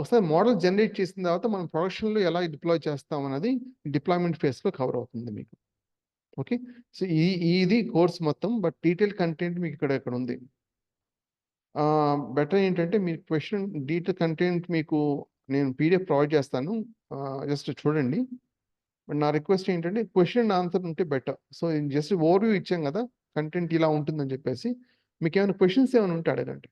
ఒకసారి మోడల్ జనరేట్ చేసిన తర్వాత మనం ప్రొడక్షన్లో ఎలా డిప్లాయ్ చేస్తాం అన్నది డిప్లాయ్మెంట్ ఫేస్లో కవర్ అవుతుంది మీకు. ఓకే, సో ఇది కోర్స్ మొత్తం. బట్ డీటెయిల్ కంటెంట్ మీకు ఇక్కడ ఉంది. బెటర్ ఏంటంటే మీరు క్వశ్చన్ డీటెయిల్ కంటెంట్ మీకు నేను PDF ప్రొవైడ్ చేస్తాను, జస్ట్ చూడండి. బట్ నా రిక్వెస్ట్ ఏంటంటే క్వశ్చన్ అండ్ ఆన్సర్ ఉంటే బెటర్. సో జస్ట్ ఓవర్వ్యూ ఇచ్చాం కదా, కంటెంట్ ఇలా ఉంటుందని చెప్పేసి. మీకు ఏమైనా క్వశ్చన్స్ ఏమైనా ఉంటే అడగండి.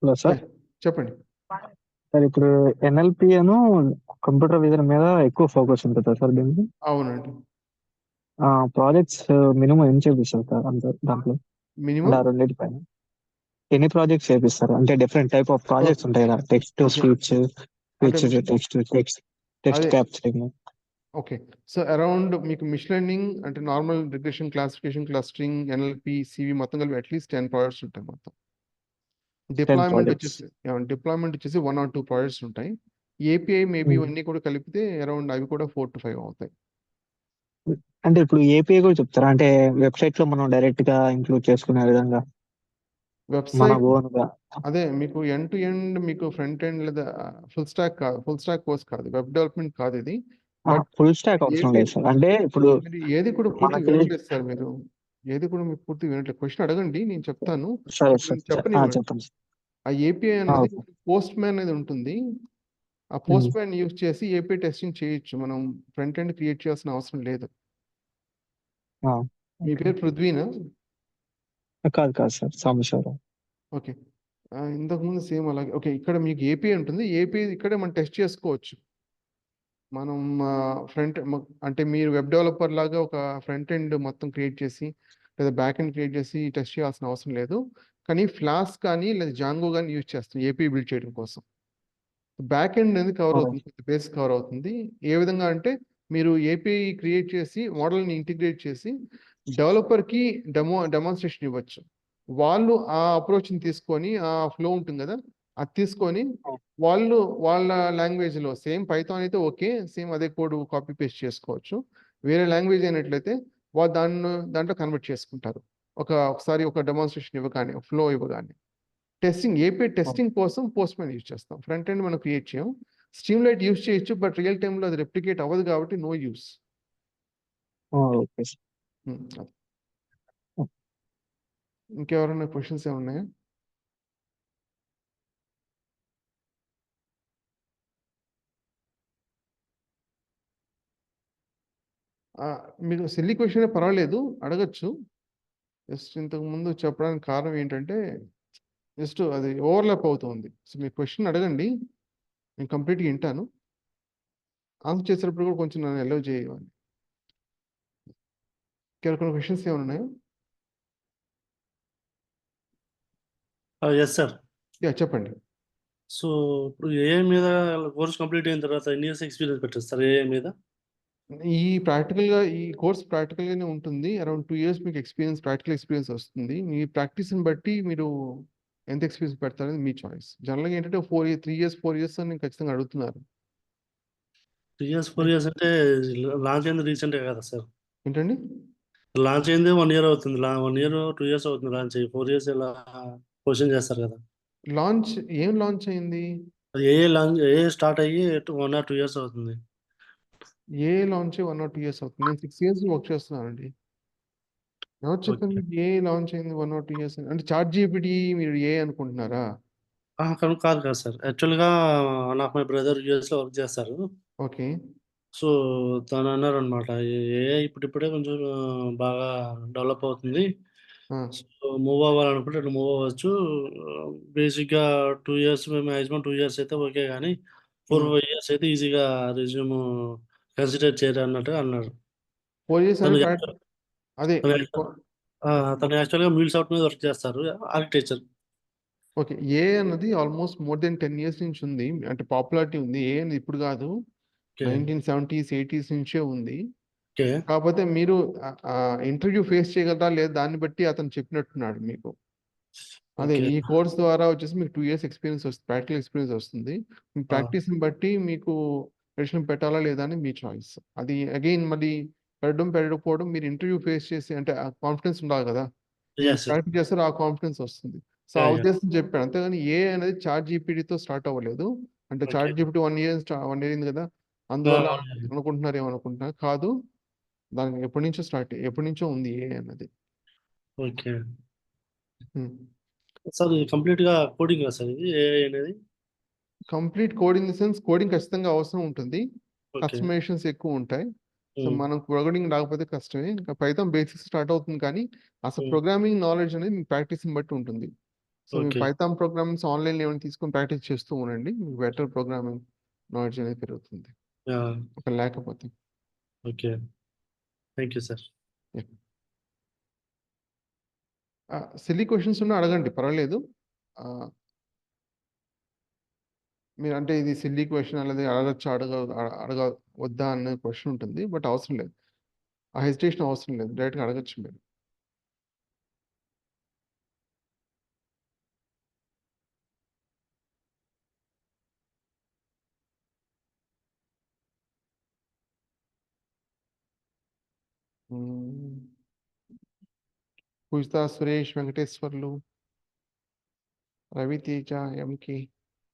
Hello sir. చెప్పండి. సార్ ఇప్పుడు NLP అను కంప్యూటర్ విజన్ మీద ఎక్కువ ఫోకస్ ఉంటుంది సార్ దీనికి. అవునండి. ప్రాజెక్ట్స్ మినిమం ఎన్ని చేపిస్తారు సార్ దాంట్లో మినిమం రెండింటి పైన ఎన్ని ప్రాజెక్ట్స్ చేపిస్తారు? అంటే డిఫరెంట్ టైప్ ఆఫ్ ప్రాజెక్ట్స్ ఉంటాయి కదా, text speech, text capturing. Okay, so around మీకు మిషన్ లెర్నింగ్ అంటే normal regression, classification, clustering, NLP, CV మొత్తం కలిపి అట్లీస్ట్ 10 ప్రాజెక్ట్స్ ఉంటాయి మొత్తం. డిప్లాయ్మెంట్ వచ్చేసి 1 or 2 ప్రాజెక్ట్స్ ఉంటాయి. API మేబీ ఇవన్నీ కూడా కలిపితే అరౌండ్ అవి కూడా 4 to 5 అవుతాయి. అంటే ఇప్పుడు API కూడా చెప్తారా? అంటే వెబ్సైట్ లో మనం డైరెక్ట్ గా ఇంక్లూడ్ చేసుకునే విధంగా వెబ్సైట్ అదే మీకు ఎండ్ టు ఎండ్ మీకు ఫ్రంట్ ఎండ్ లేదా ఫుల్ స్టాక్ కోర్స్ కాదు, వెబ్ డెవలప్మెంట్ కాదు ఇది. బట్ ఫుల్ స్టాక్ అవసరం లేదు సార్. అంటే ఇప్పుడు ఏది కూడా పూర్తి వినట్లేదు సార్, మీరు ఏది కూడా మీకు పూర్తి వినట్లేదు. క్వశ్చన్ అడగండి, నేను చెప్తాను. చెప్పండి. ఆ API అనేది పోస్ట్ మ్యాన్ అనేది ఉంటుంది. ఆ పోస్ట్ మ్యాన్ యూజ్ చేసి API టెస్టింగ్ చేయొచ్చు. మనం ఫ్రంట్ ఎండ్ క్రియేట్ చేయాల్సిన అవసరం లేదు. మీ పేరు పృథ్వీనా? కాదు సార్, సాంబశివరావు. ఓకే, ఇంతకుముందు సేమ్ అలాగే. ఓకే, ఇక్కడ మీకు API ఉంటుంది. API ఇక్కడే మనం టెస్ట్ చేసుకోవచ్చు. మనం అంటే మీరు వెబ్ డెవలపర్ లాగా ఒక ఫ్రంట్ ఎండ్ మొత్తం క్రియేట్ చేసి లేదా బ్యాక్ ఎండ్ క్రియేట్ చేసి టెస్ట్ చేయాల్సిన అవసరం లేదు. కానీ ఫ్లాస్క్ కానీ లేదా జాంగో కానీ యూజ్ చేస్తాం ఏపీ బిల్డ్ చేయడం కోసం. బ్యాక్ ఎండ్ అనేది కవర్ అవుతుంది, బేస్ కవర్ అవుతుంది. ఏ విధంగా అంటే మీరు ఏపీఐ క్రియేట్ చేసి మోడల్ని ఇంటిగ్రేట్ చేసి డెవలపర్కి డెమాన్స్ట్రేషన్ ఇవ్వచ్చు. వాళ్ళు ఆ అప్రోచ్ని తీసుకొని ఆ ఫ్లో ఉంటుంది కదా, అది తీసుకొని వాళ్ళు వాళ్ళ లాంగ్వేజ్లో సేమ్ పైథాన్ అయితే ఓకే, సేమ్ అదే కోడ్ కాపీ పేస్ట్ చేసుకోవచ్చు. వేరే లాంగ్వేజ్ అయినట్లయితే వాళ్ళు దాంట్లో కన్వర్ట్ చేసుకుంటారు. ఒకసారి ఒక డెమాన్స్ట్రేషన్ ఇవ్వగానే, ఫ్లో ఇవ్వగానే. టెస్టింగ్ ఏపీ టెస్టింగ్ కోసం పోస్ట్ మ్యాన్ యూజ్ చేస్తాం. ఫ్రంట్ ఎండ్ మనం క్రియేట్ చేయం. స్ట్రీమ్లైట్ యూజ్ చేయొచ్చు, బట్ రియల్ టైంలో అది రెప్లికేట్ అవ్వదు కాబట్టి నో యూస్. Okay sir. ఇంకెవరైనా క్వశ్చన్స్ ఏమున్నాయా? మీకు సిల్లీ క్వశ్చన్ పర్వాలేదు, అడగచ్చు. జస్ట్ ఇంతకు ముందు చెప్పడానికి కారణం ఏంటంటే జస్ట్ అది ఓవర్లాప్ అవుతుంది. సో మీ క్వశ్చన్ అడగండి, నేను కంప్లీట్గా వింటాను. ఆన్సర్ చేసేటప్పుడు కూడా కొంచెం నన్ను అలౌ చేయాలి. కొన్ని క్వశ్చన్స్ ఏమైనా ఉన్నాయా? Yes sir. చెప్పండి. సో ఇప్పుడు ఏఐ మీద కోర్స్ కంప్లీట్ అయిన తర్వాత ఎన్ని ఇయర్స్ ఎక్స్పీరియన్స్ పెట్టారు సార్ ఏఐ మీద? ఈ కోర్స్ ప్రాక్టికల్గానే ఉంటుంది. అరౌండ్ 2 years మీకు ప్రాక్టికల్ ఎక్స్పీరియన్స్ వస్తుంది. మీ ప్రాక్టీస్ని బట్టి మీరు ఎంత ఎక్స్పీరియన్స్ పెడతారనేది మీ చాయిస్. జనరల్గా ఏంటంటే 3 years 4 years అని ఖచ్చితంగా అడుగుతున్నారు. 3 years 4 years అంటే లాంచ్ అయింది రీసెంట్గా కదా సార్? ఏంటండి? లాంచ్ అయింది 1 year అవుతుంది. 1 year 2 years అవుతుంది లాంచ్ అయ్యి. 4 years ఇలా క్వశ్చన్ చేస్తారు కదా. ఏం లాంచ్ అయింది? ఏఐ స్టార్ట్ అయ్యి 1 or 2 years అవుతుంది. ఏ లాంచ్ 1 or 2 years అవుతుంది. నేను 6 years వర్క్ చేస్తున్నానండి. ఎవరు చెప్పండి ఏ లాంచ్ అయింది 1 or 2 years అంటే చాట్ జీపీటీ మీరు ఏ అనుకుంటున్నారా? కాదు కదా సార్. యాక్చువల్గా నాకు మై బ్రదర్ యూఎస్లో వర్క్ చేస్తారు. ఓకే. సో తను అన్నారు అనమాట, ఏఐ ఇప్పుడిప్పుడే కొంచెం బాగా డెవలప్ అవుతుంది. సో మూవ్ అవ్వాలనుకుంటే అట్లా మూవ్ అవ్వచ్చు. బేసిక్గా 2 years మ్యాక్సిమం 2 years అయితే ఓకే, కానీ 4-5 years అయితే ఈజీగా రెజ్యూమ్ కన్సిడర్ చేయరు అన్నట్టు అన్నారు. 4 years తను అదే తను యాక్చువల్గా మీల్ సాఫ్ట్ మీద వర్క్ చేస్తారు, ఆర్కిటెక్చర్. ఓకే. ఏ అన్నది ఆల్మోస్ట్ మోర్ దెన్ 10 years నుంచి ఉంది, అంటే పాపులారిటీ ఉంది. ఏ అనేది ఇప్పుడు కాదు, 1970s 80s నుంచే ఉంది. కాకపోతే మీరు ఇంటర్వ్యూ ఫేస్ చేయగలరా లేదా దాన్ని బట్టి అతను చెప్పినట్టున్నాడు మీకు. అదే ఈ కోర్స్ ద్వారా వచ్చేసి మీకు 2 years ఎక్స్పీరియన్స్ వస్తుంది, ప్రాక్టికల్ ఎక్స్పీరియన్స్ వస్తుంది. మీ ప్రాక్టీస్ని బట్టి మీకు రెజ్యూమ్ పెట్టాలా లేదా అని మీ చాయిస్. అది అగైన్ మళ్ళీ పెట్టకపోవడం మీరు ఇంటర్వ్యూ ఫేస్ చేసి అంటే ఆ కాన్ఫిడెన్స్ ఉండాలి కదా, ప్రాక్టీస్ చేస్తారు, ఆ కాన్ఫిడెన్స్ వస్తుంది. సో ఆ ఉద్దేశం చెప్పాను. అంతేగాని ఏ అనేది చాట్ జీపీటీతో స్టార్ట్ అవ్వలేదు. అంటే చాట్ జీపీటీ 1 year అయింది కదా, అందువల్ల అనుకుంటున్నారు ఏమనుకుంటున్నారు కాదు. దానికి ఎప్పటి నుంచో ఉంది ఏ అన్నది. ఓకే సార్, కంప్లీట్ గా కోడింగ్ సార్ ఇది ఏఐ అనేది? Complete code in the sense coding ఖచ్చితంగా అవసరం ఉంటుంది, కస్టమైజేషన్స్ ఎక్కువ ఉంటాయి. సో మనం కోడింగ్ రాకపోతే కష్టమే. ఇంకా పైథాన్ బేసిక్స్ స్టార్ట్ అవుతుంది, కానీ అసలు ప్రోగ్రామింగ్ నాలెడ్జ్ అనేది మీ ప్రాక్టీస్ని బట్టి ఉంటుంది. సో మీ పైథాన్ ప్రోగ్రామింగ్స్ ఆన్లైన్లో ఏమైనా తీసుకొని ప్రాక్టీస్ చేస్తూ ఉండండి, మీకు బెటర్ ప్రోగ్రామింగ్ నాలెడ్జ్ అనేది పెరుగుతుంది లేకపోతే. Okay, thank you sir. Silly questions ఉన్నా అడగండి, పర్వాలేదు. మీరు అంటే ఇది సిల్లీ క్వశ్చన్ అనేది అడగచ్చు వద్దా అనే క్వశ్చన్ ఉంటుంది, బట్ అవసరం లేదు, ఆ హెసిటేషన్ అవసరం లేదు, డైరెక్ట్గా అడగచ్చు మీరు. పూజిత, సురేష్, వెంకటేశ్వర్లు, రవితేజ, ఎంకే,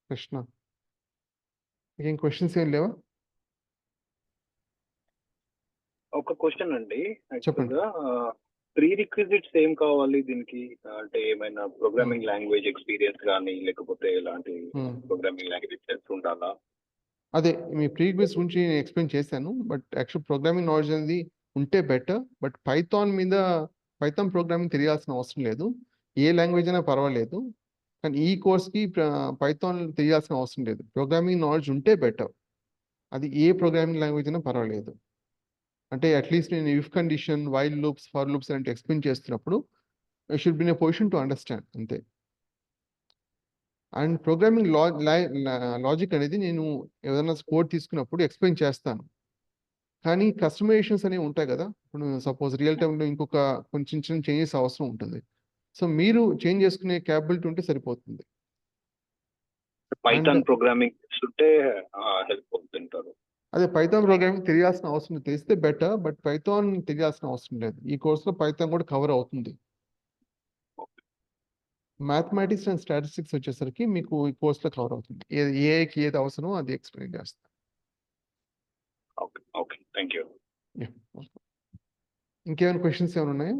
కృష్ణ. ఇంకేం క్వశ్చన్స్ ఏం లేవా? ఒక క్వశ్చన్ అండి, చెప్పండి. ప్రీ రిక్విజిట్స్ ఏం కావాలి దీనికి? అంటే ఏమైనా ప్రోగ్రామింగ్ లాంగ్వేజ్ ఎక్స్పీరియన్స్ కానీ లేకపోతే ఎలాంటి ప్రోగ్రామింగ్ లాంగ్వేజ్ ఉండాలా? అదే మీ ప్రీవియస్ గురించి నేను ఎక్స్ప్లెయిన్ చేశాను, బట్ యాక్చువల్ ప్రోగ్రామింగ్ నాలెడ్జ్ అనేది ఉంటే బెటర్. బట్ పైథాన్ ప్రోగ్రామింగ్ తెలియాల్సిన అవసరం లేదు, ఏ లాంగ్వేజ్ అయినా పర్వాలేదు. కానీ ఈ కోర్స్కి పైథాన్ తెలియాల్సిన అవసరం లేదు, ప్రోగ్రామింగ్ నాలెడ్జ్ ఉంటే బెటర్. అది ఏ ప్రోగ్రామింగ్ లాంగ్వేజ్ అయినా పర్వాలేదు. అంటే అట్లీస్ట్ నేను if condition, while loops, for loops అంటే ఎక్స్ప్లెయిన్ చేస్తున్నప్పుడు should be in a position to understand అంతే. అండ్ ప్రోగ్రామింగ్ లాజిక్ అనేది నేను ఏదైనా కోడ్ తీసుకున్నప్పుడు ఎక్స్ప్లెయిన్ చేస్తాను, కానీ కస్టమైజేషన్స్ అనేవి ఉంటాయి కదా. ఇప్పుడు సపోజ్ రియల్ టైంలో ఇంకొక కొంచెం చిన్న చేంజెస్ అవసరం ఉంటుంది. సో మీరు చేంజ్ చేసుకునే క్యాపబిలిటీ ఉంటే సరిపోతుంది. పైథాన్ ప్రోగ్రామింగ్ చేస్తుంటే హెల్ప్ అవుతుంటారు. అదే పైథాన్ ప్రోగ్రామింగ్ తెలియాల్సిన అవసరం తెలిస్తే బెటర్, బట్ పైథాన్ తెలియాల్సిన అవసరం లేదు. ఈ కోర్సులో పైథాన్ కూడా కవర్ అవుతుంది. మ్యాథమెటిక్స్ అండ్ స్టాటిస్టిక్స్ వచ్చేసరికి మీకు ఈ కోర్సులో కవర్ అవుతుంది. ఏకి ఏది అవసరమో అది ఎక్స్ప్లెయిన్ చేస్తాను. Okay okay, thank you. ఇంకేమైనా క్వశ్చన్స్ ఏమైనా ఉన్నాయా?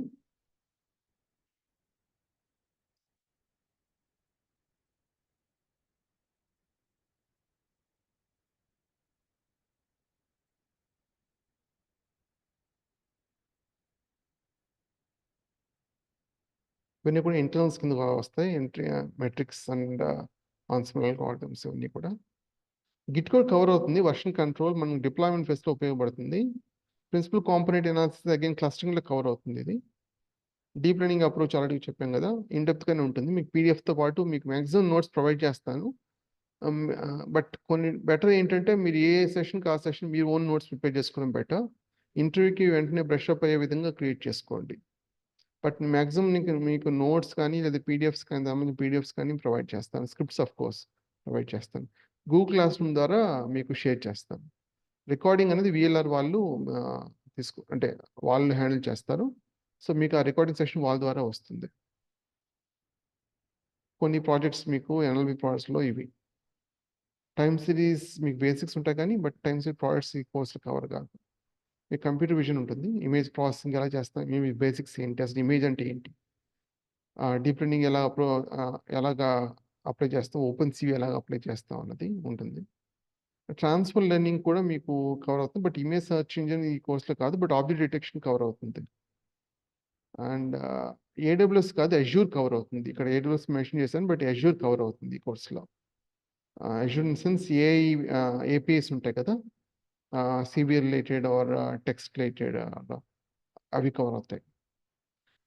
ఇవన్నీ కూడా ఇంటర్నల్స్ కింద వస్తాయి. ఎంట్రీ మెట్రిక్స్ అండ్ ఆన్సిమల్ ఆల్గరిథమ్స్ ఇవన్నీ కూడా. గిట్ కూడా కవర్ అవుతుంది. వర్షన్ కంట్రోల్ మనం డిప్లాయ్మెంట్ ఫేస్లో ఉపయోగపడుతుంది. ప్రిన్సిపల్ కాంపోనెంట్ ఎనాలిసిస్ అగైన్ క్లస్టరింగ్లో కవర్ అవుతుంది. ఇది డీప్ లెర్నింగ్ అప్రోచ్ ఆల్రెడీ చెప్పాం కదా, ఇన్ డెప్త్గానే ఉంటుంది. మీకు పీడిఎఫ్తో పాటు మీకు మ్యాక్సిమం నోట్స్ ప్రొవైడ్ చేస్తాను. బట్ కొన్ని బెటర్ ఏంటంటే మీరు ఏ సెషన్కి ఆ సెషన్ మీరు ఓన్ నోట్స్ ప్రిపేర్ చేసుకోవడం బెటర్. ఇంటర్వ్యూకి వెంటనే బ్రష్ అప్ అయ్యే విధంగా క్రియేట్ చేసుకోండి. బట్ మ్యాక్సిమం మీకు నోట్స్ కానీ లేదా పీడిఎఫ్స్ కానీ సంబంధించిన పీడిఎఫ్స్ కానీ ప్రొవైడ్ చేస్తాను. స్క్రిప్ట్స్ ఆఫ్ కోర్స్ ప్రొవైడ్ చేస్తాను. గూగుల్ క్లాస్ రూమ్ ద్వారా మీకు షేర్ చేస్తాను. రికార్డింగ్ అనేది విఎల్ఆర్ వాళ్ళు అంటే వాళ్ళు హ్యాండిల్ చేస్తారు. సో మీకు ఆ రికార్డింగ్ సెషన్ వాళ్ళ ద్వారా వస్తుంది. కొన్ని ప్రాజెక్ట్స్ మీకు ఎన్ఎల్బి ప్రాజెక్ట్స్లో ఇవి టైమ్ సిరీస్ మీకు బేసిక్స్ ఉంటాయి కానీ, బట్ టైమ్ సిరీస్ ప్రాజెక్ట్స్ ఈ కోర్సులో కవర్ కాదు. మీకు కంప్యూటర్ విజన్ ఉంటుంది. ఇమేజ్ ప్రాసెసింగ్ ఎలా చేస్తాం, ఇమేజ్ బేసిక్స్ ఏంటి, అసలు ఇమేజ్ అంటే ఏంటి, డీప్ లెర్నింగ్ ఎలాగా అప్లై చేస్తాం, ఓపెన్ సివి ఎలాగ అప్లై చేస్తాం అన్నది ఉంటుంది. ట్రాన్స్ఫర్ లెర్నింగ్ కూడా మీకు కవర్ అవుతుంది. బట్ ఇమేజ్ సర్చ్ ఇంజిన్ ఈ కోర్సులో కాదు, బట్ ఆబ్జెక్ట్ డిటెక్షన్ కవర్ అవుతుంది. అండ్ ఏడబ్ల్యూఎస్ కాదు, అజ్యూర్ కవర్ అవుతుంది. ఇక్కడ ఏడబ్ల్యూఎస్ మెన్షన్ చేశాను, బట్ అజ్యూర్ కవర్ అవుతుంది ఈ కోర్సులో. అజ్యూర్ ఇన్ సెన్స్ ఏపీఎస్ ఉంటాయి కదా, CV related or text related అవి కవర్ అవుతాయి.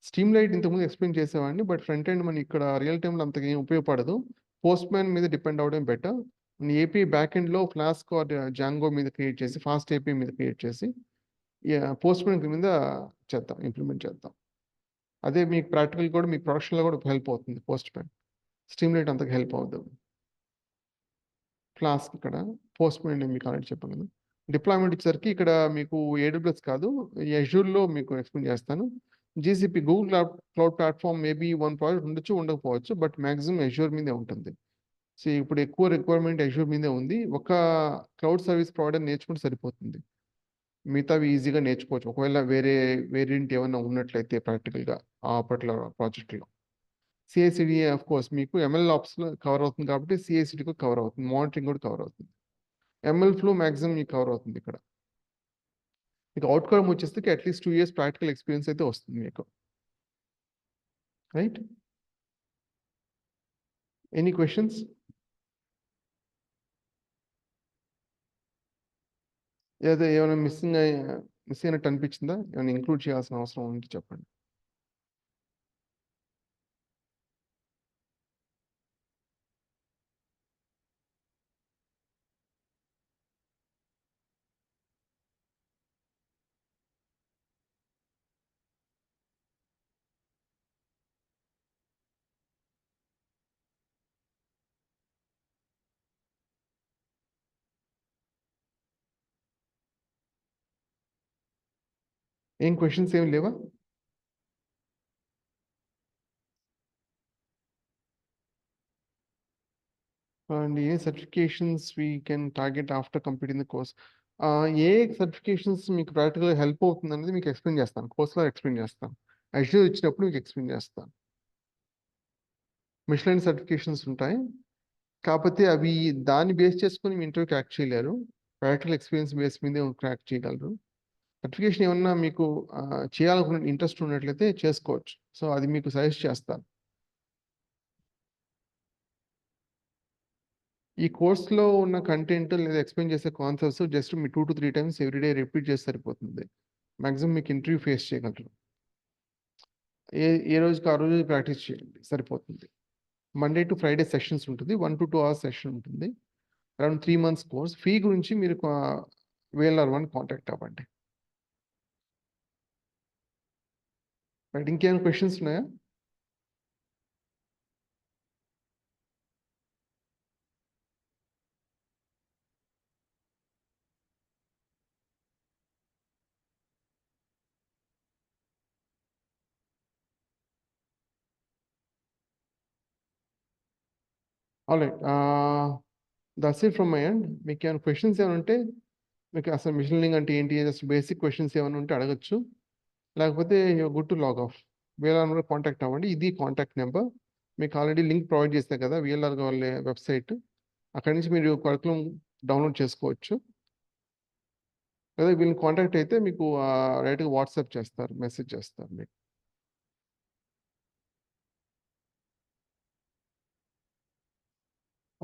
స్ట్రీమ్ లైట్ ఇంతకుముందు ఎక్స్ప్లెయిన్ చేసేవాడిని, బట్ ఫ్రంట్ ఎండ్ మనం ఇక్కడ రియల్ టైంలో అంతగా ఏం ఉపయోగపడదు. పోస్ట్ మ్యాన్ మీద డిపెండ్ అవడం బెటర్. ఏపీ బ్యాక్ ఎండ్లో ఫ్లాస్క్ ఆర్ జాంగో మీద క్రియేట్ చేసి, ఫాస్ట్ ఏపీ మీద క్రియేట్ చేసి పోస్ట్ మ్యాన్ మీద చేద్దాం, ఇంప్లిమెంట్ చేద్దాం. అదే మీకు ప్రాక్టికల్ కూడా మీకు ప్రొడక్షన్లో కూడా హెల్ప్ అవుతుంది. పోస్ట్ మ్యాన్ స్ట్రీమ్ లైట్ అంతగా హెల్ప్ అవుతుంది. ఫ్లాస్క్ ఇక్కడ పోస్ట్ మ్యాన్ మీకు ఆల్రెడీ చెప్పాను కదా. డిప్లాయ్మెంట్ వచ్చేసరికి ఇక్కడ మీకు ఏడబ్ల్యూఎస్ కాదు, అజ్యూర్లో మీకు ఎక్స్ప్లెయిన్ చేస్తాను. GCP Google cloud platform maybe one project ఉండొచ్చు, ఉండకపోవచ్చు, బట్ మ్యాక్సిమం అజ్యూర్ మీదే ఉంటుంది. సో ఇప్పుడు ఎక్కువ రిక్వైర్మెంట్ అజ్యూర్ మీదే ఉంది. ఒక క్లౌడ్ సర్వీస్ ప్రొవైడర్ నేర్చుకుంటే సరిపోతుంది. మిగతావి ఈజీగా నేర్చుకోవచ్చు ఒకవేళ వేరే వేరియంట్ ఏమైనా ఉన్నట్లయితే ప్రాక్టికల్గా ఆ పర్టికులర్ ప్రాజెక్ట్లో. సిఐసిడి ఆఫ్ కోర్స్ మీకు ఎంఎల్ ఆప్స్లో కవర్ అవుతుంది కాబట్టి సిఐసిడి కూడా కవర్ అవుతుంది. మానిటరింగ్ కూడా కవర్ అవుతుంది. ఎంఎల్ ఫ్లో మ్యాక్సిమం మీకు కవర్ అవుతుంది. ఇక్కడ మీకు అవుట్కమ్ వచ్చేస్తే అట్లీస్ట్ 2 years ప్రాక్టికల్ ఎక్స్పీరియన్స్ అయితే వస్తుంది మీకు. Right, any questions? లేదా ఏమైనా మిస్ అయినట్టు అనిపించిందా? ఏమైనా ఇంక్లూడ్ చేయాల్సిన అవసరం ఉంటే చెప్పండి. ఏం క్వశ్చన్స్ ఏమి లేవా? And A certifications we can target after completing the course? A certifications మీకు ప్రాక్టికల్గా హెల్ప్ అవుతుంది అనేది మీకు ఎక్స్ప్లెయిన్ చేస్తాను, కోర్సులో ఎక్స్ప్లెయిన్ చేస్తాను. అజ్యూర్ ఇచ్చినప్పుడు మీకు ఎక్స్ప్లెయిన్ చేస్తాను. మిషన్ సర్టిఫికేషన్స్ ఉంటాయి, కాకపోతే అవి దాన్ని బేస్ చేసుకుని మీ ఇంటర్వ్యూ క్రాక్ చేయలేరు. ప్రాక్టికల్ ఎక్స్పీరియన్స్ బేస్ మీదే క్రాక్ చేయగలరు. సర్టిఫికేషన్ ఏమన్నా మీకు చేయాలనుకున్న ఇంట్రెస్ట్ ఉన్నట్లయితే చేసుకోవచ్చు. సో అది మీకు సజెస్ట్ చేస్తాను. ఈ కోర్స్లో ఉన్న కంటెంట్ లేదా ఎక్స్ప్లెయిన్ చేసే concepts just me 2 to 3 times everyday repeat చేస్తే సరిపోతుంది. మ్యాక్సిమం మీకు ఇంటర్వ్యూ ఫేస్ చేయగలరు. ఏ రోజుకి ఆ రోజు ప్రాక్టీస్ చేయండి సరిపోతుంది. మండే టు ఫ్రైడే సెషన్స్ ఉంటుంది. 1 to 2 అవర్స్ సెషన్ ఉంటుంది. Around 3 months course. ఫీ గురించి మీరు VLR1 కాంటాక్ట్ అవ్వండి. రైట్, ఇంకేమైనా క్వశ్చన్స్ ఉన్నాయా? Alright, that's it from my end. మీకు ఏమైనా క్వశ్చన్స్ ఏమైనా ఉంటే, మీకు అసలు మిషన్ లెర్నింగ్ అంటే ఏంటి, జస్ట్ బేసిక్ క్వశ్చన్స్ ఏమైనా ఉంటే అడగచ్చు. లేకపోతే good to log off. VLR contact అవ్వండి. ఇది కాంటాక్ట్ నెంబర్. మీకు ఆల్రెడీ లింక్ ప్రొవైడ్ చేస్తే కదా VLR వాళ్ళ వెబ్సైట్, అక్కడి నుంచి మీరు కరికులం డౌన్లోడ్ చేసుకోవచ్చు. లేదా వీళ్ళని కాంటాక్ట్ అయితే మీకు రైట్గా వాట్సాప్ చేస్తారు, మెసేజ్ చేస్తారు మీకు.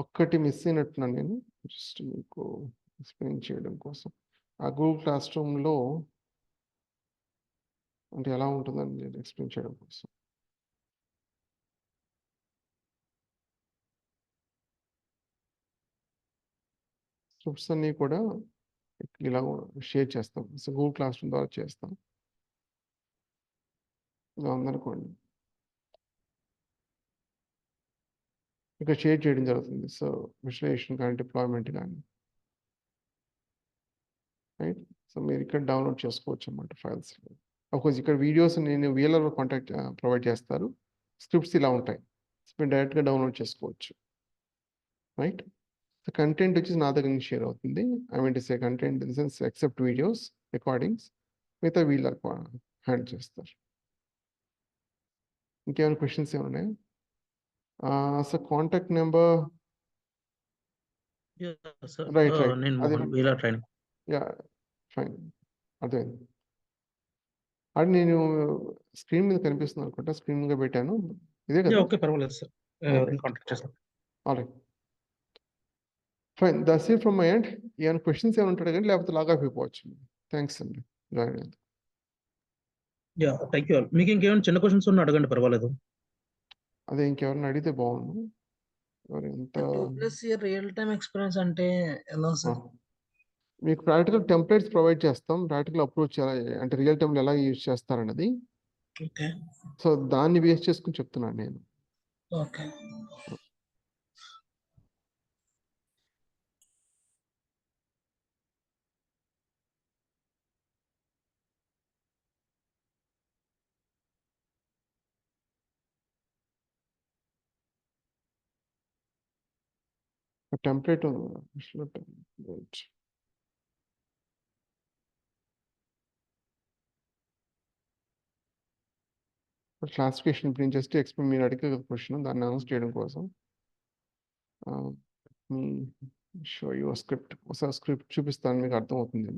ఒక్కటి మిస్ అయినట్టున్నాను నేను, జస్ట్ మీకు ఎక్స్ప్లెయిన్ చేయడం కోసం. ఆ గూగుల్ క్లాస్ రూమ్లో అంటే ఎలా ఉంటుందని నేను ఎక్స్ప్లెయిన్ చేయడం కోసం. స్క్రిప్ట్స్ అన్నీ కూడా ఇలా షేర్ చేస్తాం. సో గూగుల్ క్లాస్ రూమ్ ద్వారా చేస్తాం. ఇలా ఉందనుకోండి, ఇక్కడ షేర్ చేయడం జరుగుతుంది. సో విజువలైజేషన్ కానీ డిప్లాయ్మెంట్ కానీ, రైట్. సో మీరు ఇక్కడ డౌన్లోడ్ చేసుకోవచ్చు అన్నమాట ఫైల్స్. అఫ్కోర్స్ ఇక్కడ వీడియోస్ నేను VLR కాంటాక్ట్ ప్రొవైడ్ చేస్తారు. స్క్రిప్ట్స్ ఇలా ఉంటాయి, మీరు డైరెక్ట్గా డౌన్లోడ్ చేసుకోవచ్చు, రైట్. సో కంటెంట్ వచ్చి నా దగ్గర నుంచి షేర్ అవుతుంది. I mean to say content in the sense except videos, recordings మిగతా VLR హ్యాండ్ చేస్తారు. ఇంకేమైనా క్వశ్చన్స్ ఏమైనా ఉన్నాయా? So contact number, right right, నేను అదే Mohan VLR training. Yeah fine, అర్థమైంది. అది నేను స్క్రీన్ మీద కనిపిస్తుంది అనుకుంటా, స్క్రీన్ మీద పెట్టాను, ఇదే కదా? ఓకే, పర్వాలేదు సార్, ఎవరిని కాంటాక్ట్ చేస్తాను. Alright, fine, that's it from my end. ఏమైనా క్వశ్చన్స్ ఏమైనా ఉంటాడు కానీ, లేకపోతే లాగా అయిపోవచ్చు. థ్యాంక్స్ అండి, జాయిన్ అయ్యింది. Thank you. మీకు ఇంకేమైనా చిన్న క్వశ్చన్స్ ఉన్నా అడగండి, పర్వాలేదు. అదే ఇంకెవరిని అడిగితే బాగుండు. ఎవరు ఎంత 2+ year రియల్ టైమ్ ఎక్స్పీరియన్స్ అంటే ఎలా సార్? మీకు ప్రాక్టికల్ టెంప్లెట్స్ ప్రొవైడ్ చేస్తాం. ప్రాక్టికల్ అప్రోచ్ ఎలా అంటే రియల్ టైంలో ఎలా యూజ్ చేస్తారన్నది. ఓకే సో దాన్ని బేస్ చేసుకుని చెప్తున్నాను నేను. ఓకే టెంప్లెట్ క్లాసిఫికేషన్ ఇప్పుడు జస్ట్ ఎక్స్ప్లెయిన్, మీరు అడిగే క్వశ్చన్ దాన్ని అనౌన్స్ చేయడం కోసం మీ షో యూ స్క్రిప్ట్, ఒకసారి స్క్రిప్ట్ చూపిస్తాను, మీకు అర్థమవుతుంది.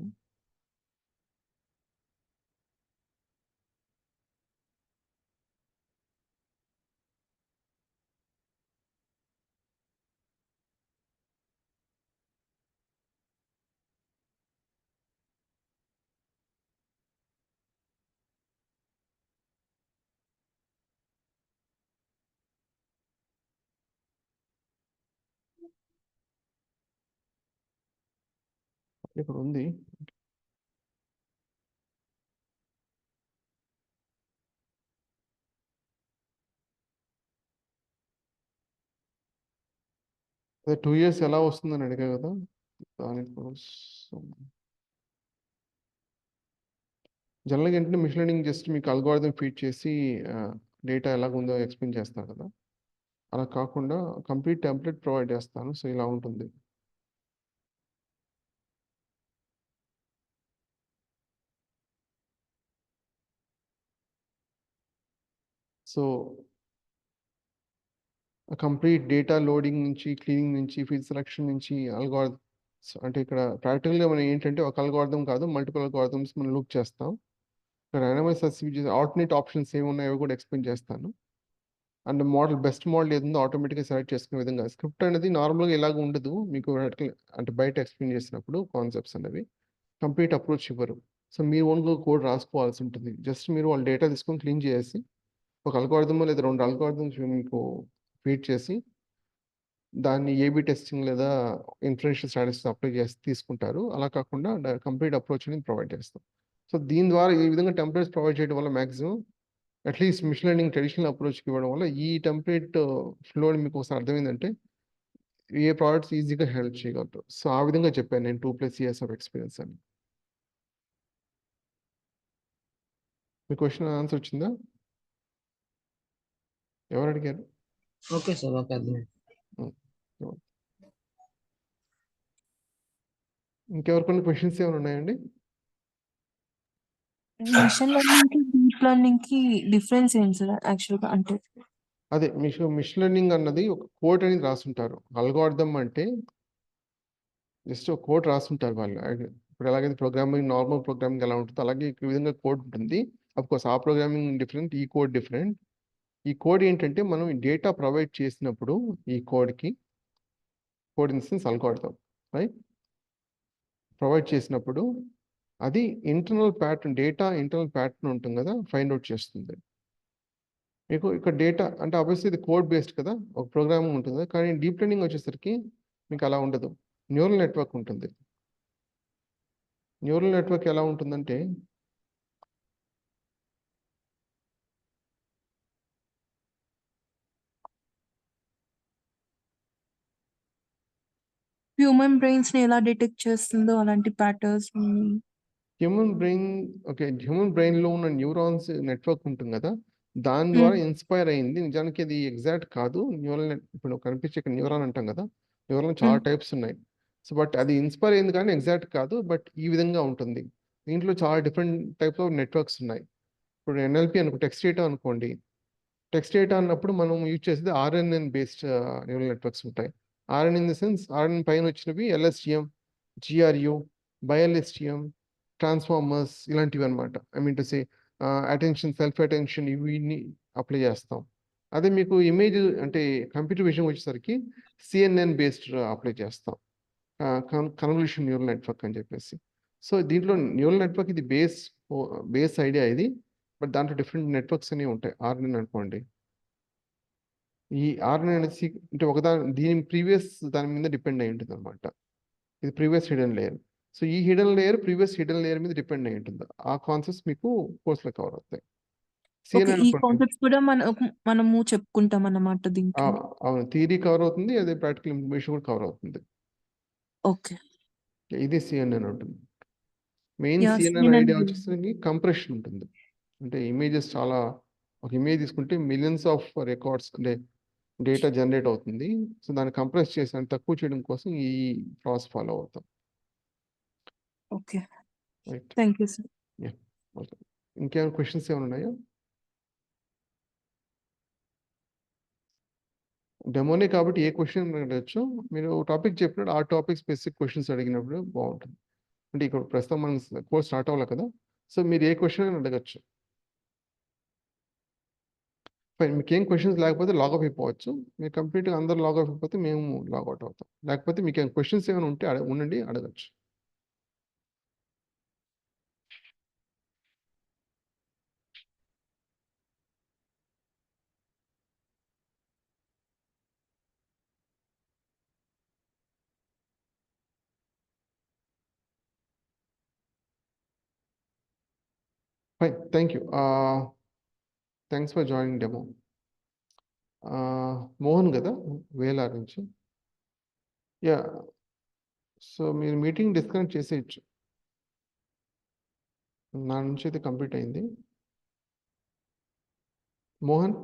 ఇక్కడ ఉంది. అదే 2 years ఎలా వస్తుందని అడిగా కదా, దానికోసం జనరల్గా ఏంటంటే మిషన్ లెర్నింగ్ జస్ట్ మీకు అల్గోరిథం ఫీడ్ చేసి డేటా ఎలాగుందో ఎక్స్ప్లెయిన్ చేస్తాను కదా, అలా కాకుండా కంప్లీట్ టెంప్లెట్ ప్రొవైడ్ చేస్తాను. సో ఇలా ఉంటుంది. సో కంప్లీట్ డేటా లోడింగ్ నుంచి, క్లీనింగ్ నుంచి, ఫీల్డ్ సెలెక్షన్ నుంచి, అల్గోరిథమ్స్ అంటే ఇక్కడ ప్రాక్టికల్గా మనం ఏంటంటే ఒక అల్గోరిథం కాదు, మల్టిపుల్ అల్గోరిథమ్స్ మనం లుక్ చేస్తాం. రైండమైజ్ ఆల్టర్నేట్ ఆప్షన్స్ ఏమి ఉన్నాయో కూడా ఎక్స్ప్లెయిన్ చేస్తాను. అండ్ మోడల్, బెస్ట్ మోడల్ ఏదో ఆటోమేటిక్గా సెలెక్ట్ చేసుకునే విధంగా. స్క్రిప్ట్ అనేది నార్మల్గా ఇలాగ ఉండదు మీకు, అంటే బయట ఎక్స్ప్లెయిన్ చేసినప్పుడు కాన్సెప్ట్స్ అనేవి కంప్లీట్ అప్రోచ్ ఇవ్వరు. సో మీరు ఓన్గా కోడ్ రాసుకోవాల్సి ఉంటుంది. జస్ట్ మీరు వాళ్ళ డేటా తీసుకొని క్లీన్ చేసి ఒక అల్గోరిథం లేదా 2 అల్గోరిథమ్స్ మీకు ఫీడ్ చేసి దాన్ని ఏబీ టెస్టింగ్ లేదా ఇన్ఫరెన్షియల్ స్టాటిస్టిక్స్ అప్లై చేసి తీసుకుంటారు. అలా కాకుండా కంప్లీట్ అప్రోచ్ అనేది ప్రొవైడ్ చేస్తాం. సో దీని ద్వారా ఈ విధంగా టెంప్లెట్స్ ప్రొవైడ్ చేయడం వల్ల maximum at least machine learning traditional అప్రోచ్కి ఇవ్వడం వల్ల ఈ టెంప్లెట్ ఫ్లోని మీకు ఒకసారి అర్థమైందంటే ఏ ప్రోడక్ట్స్ ఈజీగా హెల్ప్ చేయగలరు. సో ఆ విధంగా చెప్పాను నేను 2+ years ఆఫ్ ఎక్స్పీరియన్స్ అని. మీ క్వశ్చన్ ఆన్సర్ వచ్చిందా? ఎవరు అడిగారు? ఓకే సార్, ఓకే అర్థమైంది. ఇంకెవరికొన్ని క్వశ్చన్స్ ఏమైనా ఉన్నాయండి? మిషన్ లెర్నింగ్ కి డీప్ లెర్నింగ్ కి డిఫరెన్స్ ఏంటి సార్ యాక్చువల్గా? అంటే అదే మిషన్ లెర్నింగ్ అన్నది ఒక కోడ్ అనేది రాసుంటారు. అల్గోరిథం అంటే జస్ట్ ఒక కోడ్ రాసుంటారు వాళ్ళు. ఇప్పుడు ఎలాగైతే ప్రోగ్రామింగ్ నార్మల్ ప్రోగ్రామింగ్ ఎలా ఉంటుందో అలాగే ఈ విధంగా కోడ్ ఉంటుంది. అఫ్కోర్స్ ఆ ప్రోగ్రామింగ్ డిఫరెంట్, ఈ కోడ్ డిఫరెంట్. ఈ కోడ్ ఏంటంటే మనం డేటా ప్రొవైడ్ చేసినప్పుడు ఈ కోడ్కి, code in sense algorithm right, provide చేసినప్పుడు అది internal pattern, data internal pattern ఉంటుంది కదా, ఫైండ్ అవుట్ చేస్తుంది. మీకు ఇక్కడ డేటా అంటే ఆబ్వియస్లీ ఇది కోడ్ బేస్డ్ కదా, ఒక ప్రోగ్రామింగ్ ఉంటుంది కదా. కానీ డీప్ లెర్నింగ్ వచ్చేసరికి మీకు అలా ఉండదు. న్యూరల్ నెట్వర్క్ ఉంటుంది. న్యూరల్ నెట్వర్క్ ఎలా ఉంటుందంటే హ్యూమన్ బ్రెయిన్స్ ని ఎలా డిటెక్ట్ చేస్తుందో అలాంటి ప్యాటర్న్స్. హ్యూమన్ బ్రెయిన్లో ఉన్న న్యూరాన్స్ నెట్వర్క్ ఉంటుంది కదా, దాని ద్వారా ఇన్స్పైర్ అయింది. నిజానికి అది ఎగ్జాక్ట్ కాదు. ఇప్పుడు కనిపించే న్యూరాన్ అంటాం కదా, న్యూరాన్ చాలా టైప్స్ ఉన్నాయి. సో బట్ అది ఇన్స్పైర్ అయింది కానీ ఎగ్జాక్ట్ కాదు. బట్ ఈ విధంగా ఉంటుంది. దీంట్లో చాలా డిఫరెంట్ టైప్స్ ఆఫ్ నెట్వర్క్స్ ఉన్నాయి. ఇప్పుడు ఎన్ఎల్పి టెక్స్ట్ డేటా అనుకోండి. టెక్స్ట్ డేటా అన్నప్పుడు మనం యూజ్ చేసేది ఆర్ఎన్ఎన్ బేస్డ్ న్యూరల్ నెట్వర్క్స్ ఉంటాయి. RN in the sense RN పైన వచ్చినవి ఎల్ఎస్టిఎం, జిఆర్యు, బైఎల్ఎస్టిఎం, ట్రాన్స్ఫార్మర్స్ ఇలాంటివి అనమాట. I mean to say attention, self attention ఇవిని అప్లై చేస్తాం. అదే మీకు ఇమేజ్ అంటే కంప్యూటర్ విజన్ వచ్చేసరికి సిఎన్ఎన్ బేస్డ్ అప్లై చేస్తాం, కన్వల్యూషన్ న్యూరల్ నెట్వర్క్ అని చెప్పేసి. సో దీంట్లో న్యూరల్ నెట్వర్క్ ఇది బేస్ ఐడియా ఇది. బట్ దాంట్లో డిఫరెంట్ నెట్వర్క్స్ అనేవి ఉంటాయి. ఆర్ఎన్ అనుకోండి, ఈ ఆర్ఎన్ అనేది అంటే దీని ప్రీవియస్ దాని మీద డిపెండ్ అయి ఉంటుంది అనమాట. ఇది ప్రీవియస్ హిడెన్ లేయర్. సో ఈ hidden layer previous hidden layer మీద డిపెండ్ అయి ఉంటుంది. ఆ కాన్సెప్ట్స్ మీకు కోర్సులో కవర్ అవుతాయి. ఈ కాన్సెప్ట్స్ కూడా మనము చెప్పుకుంటాం అన్నమాట దీంట్లో. అవును, థియరీ కవర్ అవుతుంది, అదే ప్రాక్టికల్ ఇన్ఫర్మేషన్ కూడా కవర్ అవుతుంది. ఓకే, ఇది సిఎన్ఎన్ ఉంటుంది. మెయిన్ సిఎన్ఎన్ ఐడియా వచ్చేసరికి కంప్రెషన్ ఉంటుంది. అంటే ఇమేజెస్ చాలా, ఒక ఇమేజ్ తీసుకుంటే మిలియన్స్ ఆఫ్ రికార్డ్స్ అంటే డేటా జనరేట్ అవుతుంది. సో దాన్ని కంప్రెస్ చేసి తక్కువ చేయడం కోసం ఈ ప్రాసెస్ ఫాలో అవుతాం. Okay, right, thank you sir. ఇంకేమైనా క్వశ్చన్స్ ఏమైనా ఉన్నాయా? డెమోనే కాబట్టి ఏ క్వశ్చన్ అడగచ్చు. మీరు టాపిక్ చెప్పినప్పుడు ఆ టాపిక్ స్పెసిఫిక్ క్వశ్చన్స్ అడిగినప్పుడు బాగుంటుంది. అంటే ఇక్కడ ప్రస్తుతం మనం కోర్స్ స్టార్ట్ అవ్వాలి కదా, సో మీరు ఏ క్వశ్చన్ అయినా అడగచ్చు. మీకు ఏం క్వశ్చన్స్ లేకపోతే లాగౌట్ అయిపోవచ్చు. మీరు కంప్లీట్గా అందరు లాగౌట్ అయిపోతే మేము లాగౌట్ అవుతాం. లేకపోతే మీకు ఏమైనా క్వశ్చన్స్ ఏమైనా ఉంటే ఉండండి, అడగచ్చు. Fine, thank you. Thanks for joining demo. Mohan కదా, వేలార్ నుంచి. యా, సో మీరు మీటింగ్ డిస్కనెక్ట్ చేసేయచ్చు. నా నుంచి అయితే కంప్లీట్ అయింది. మోహన్.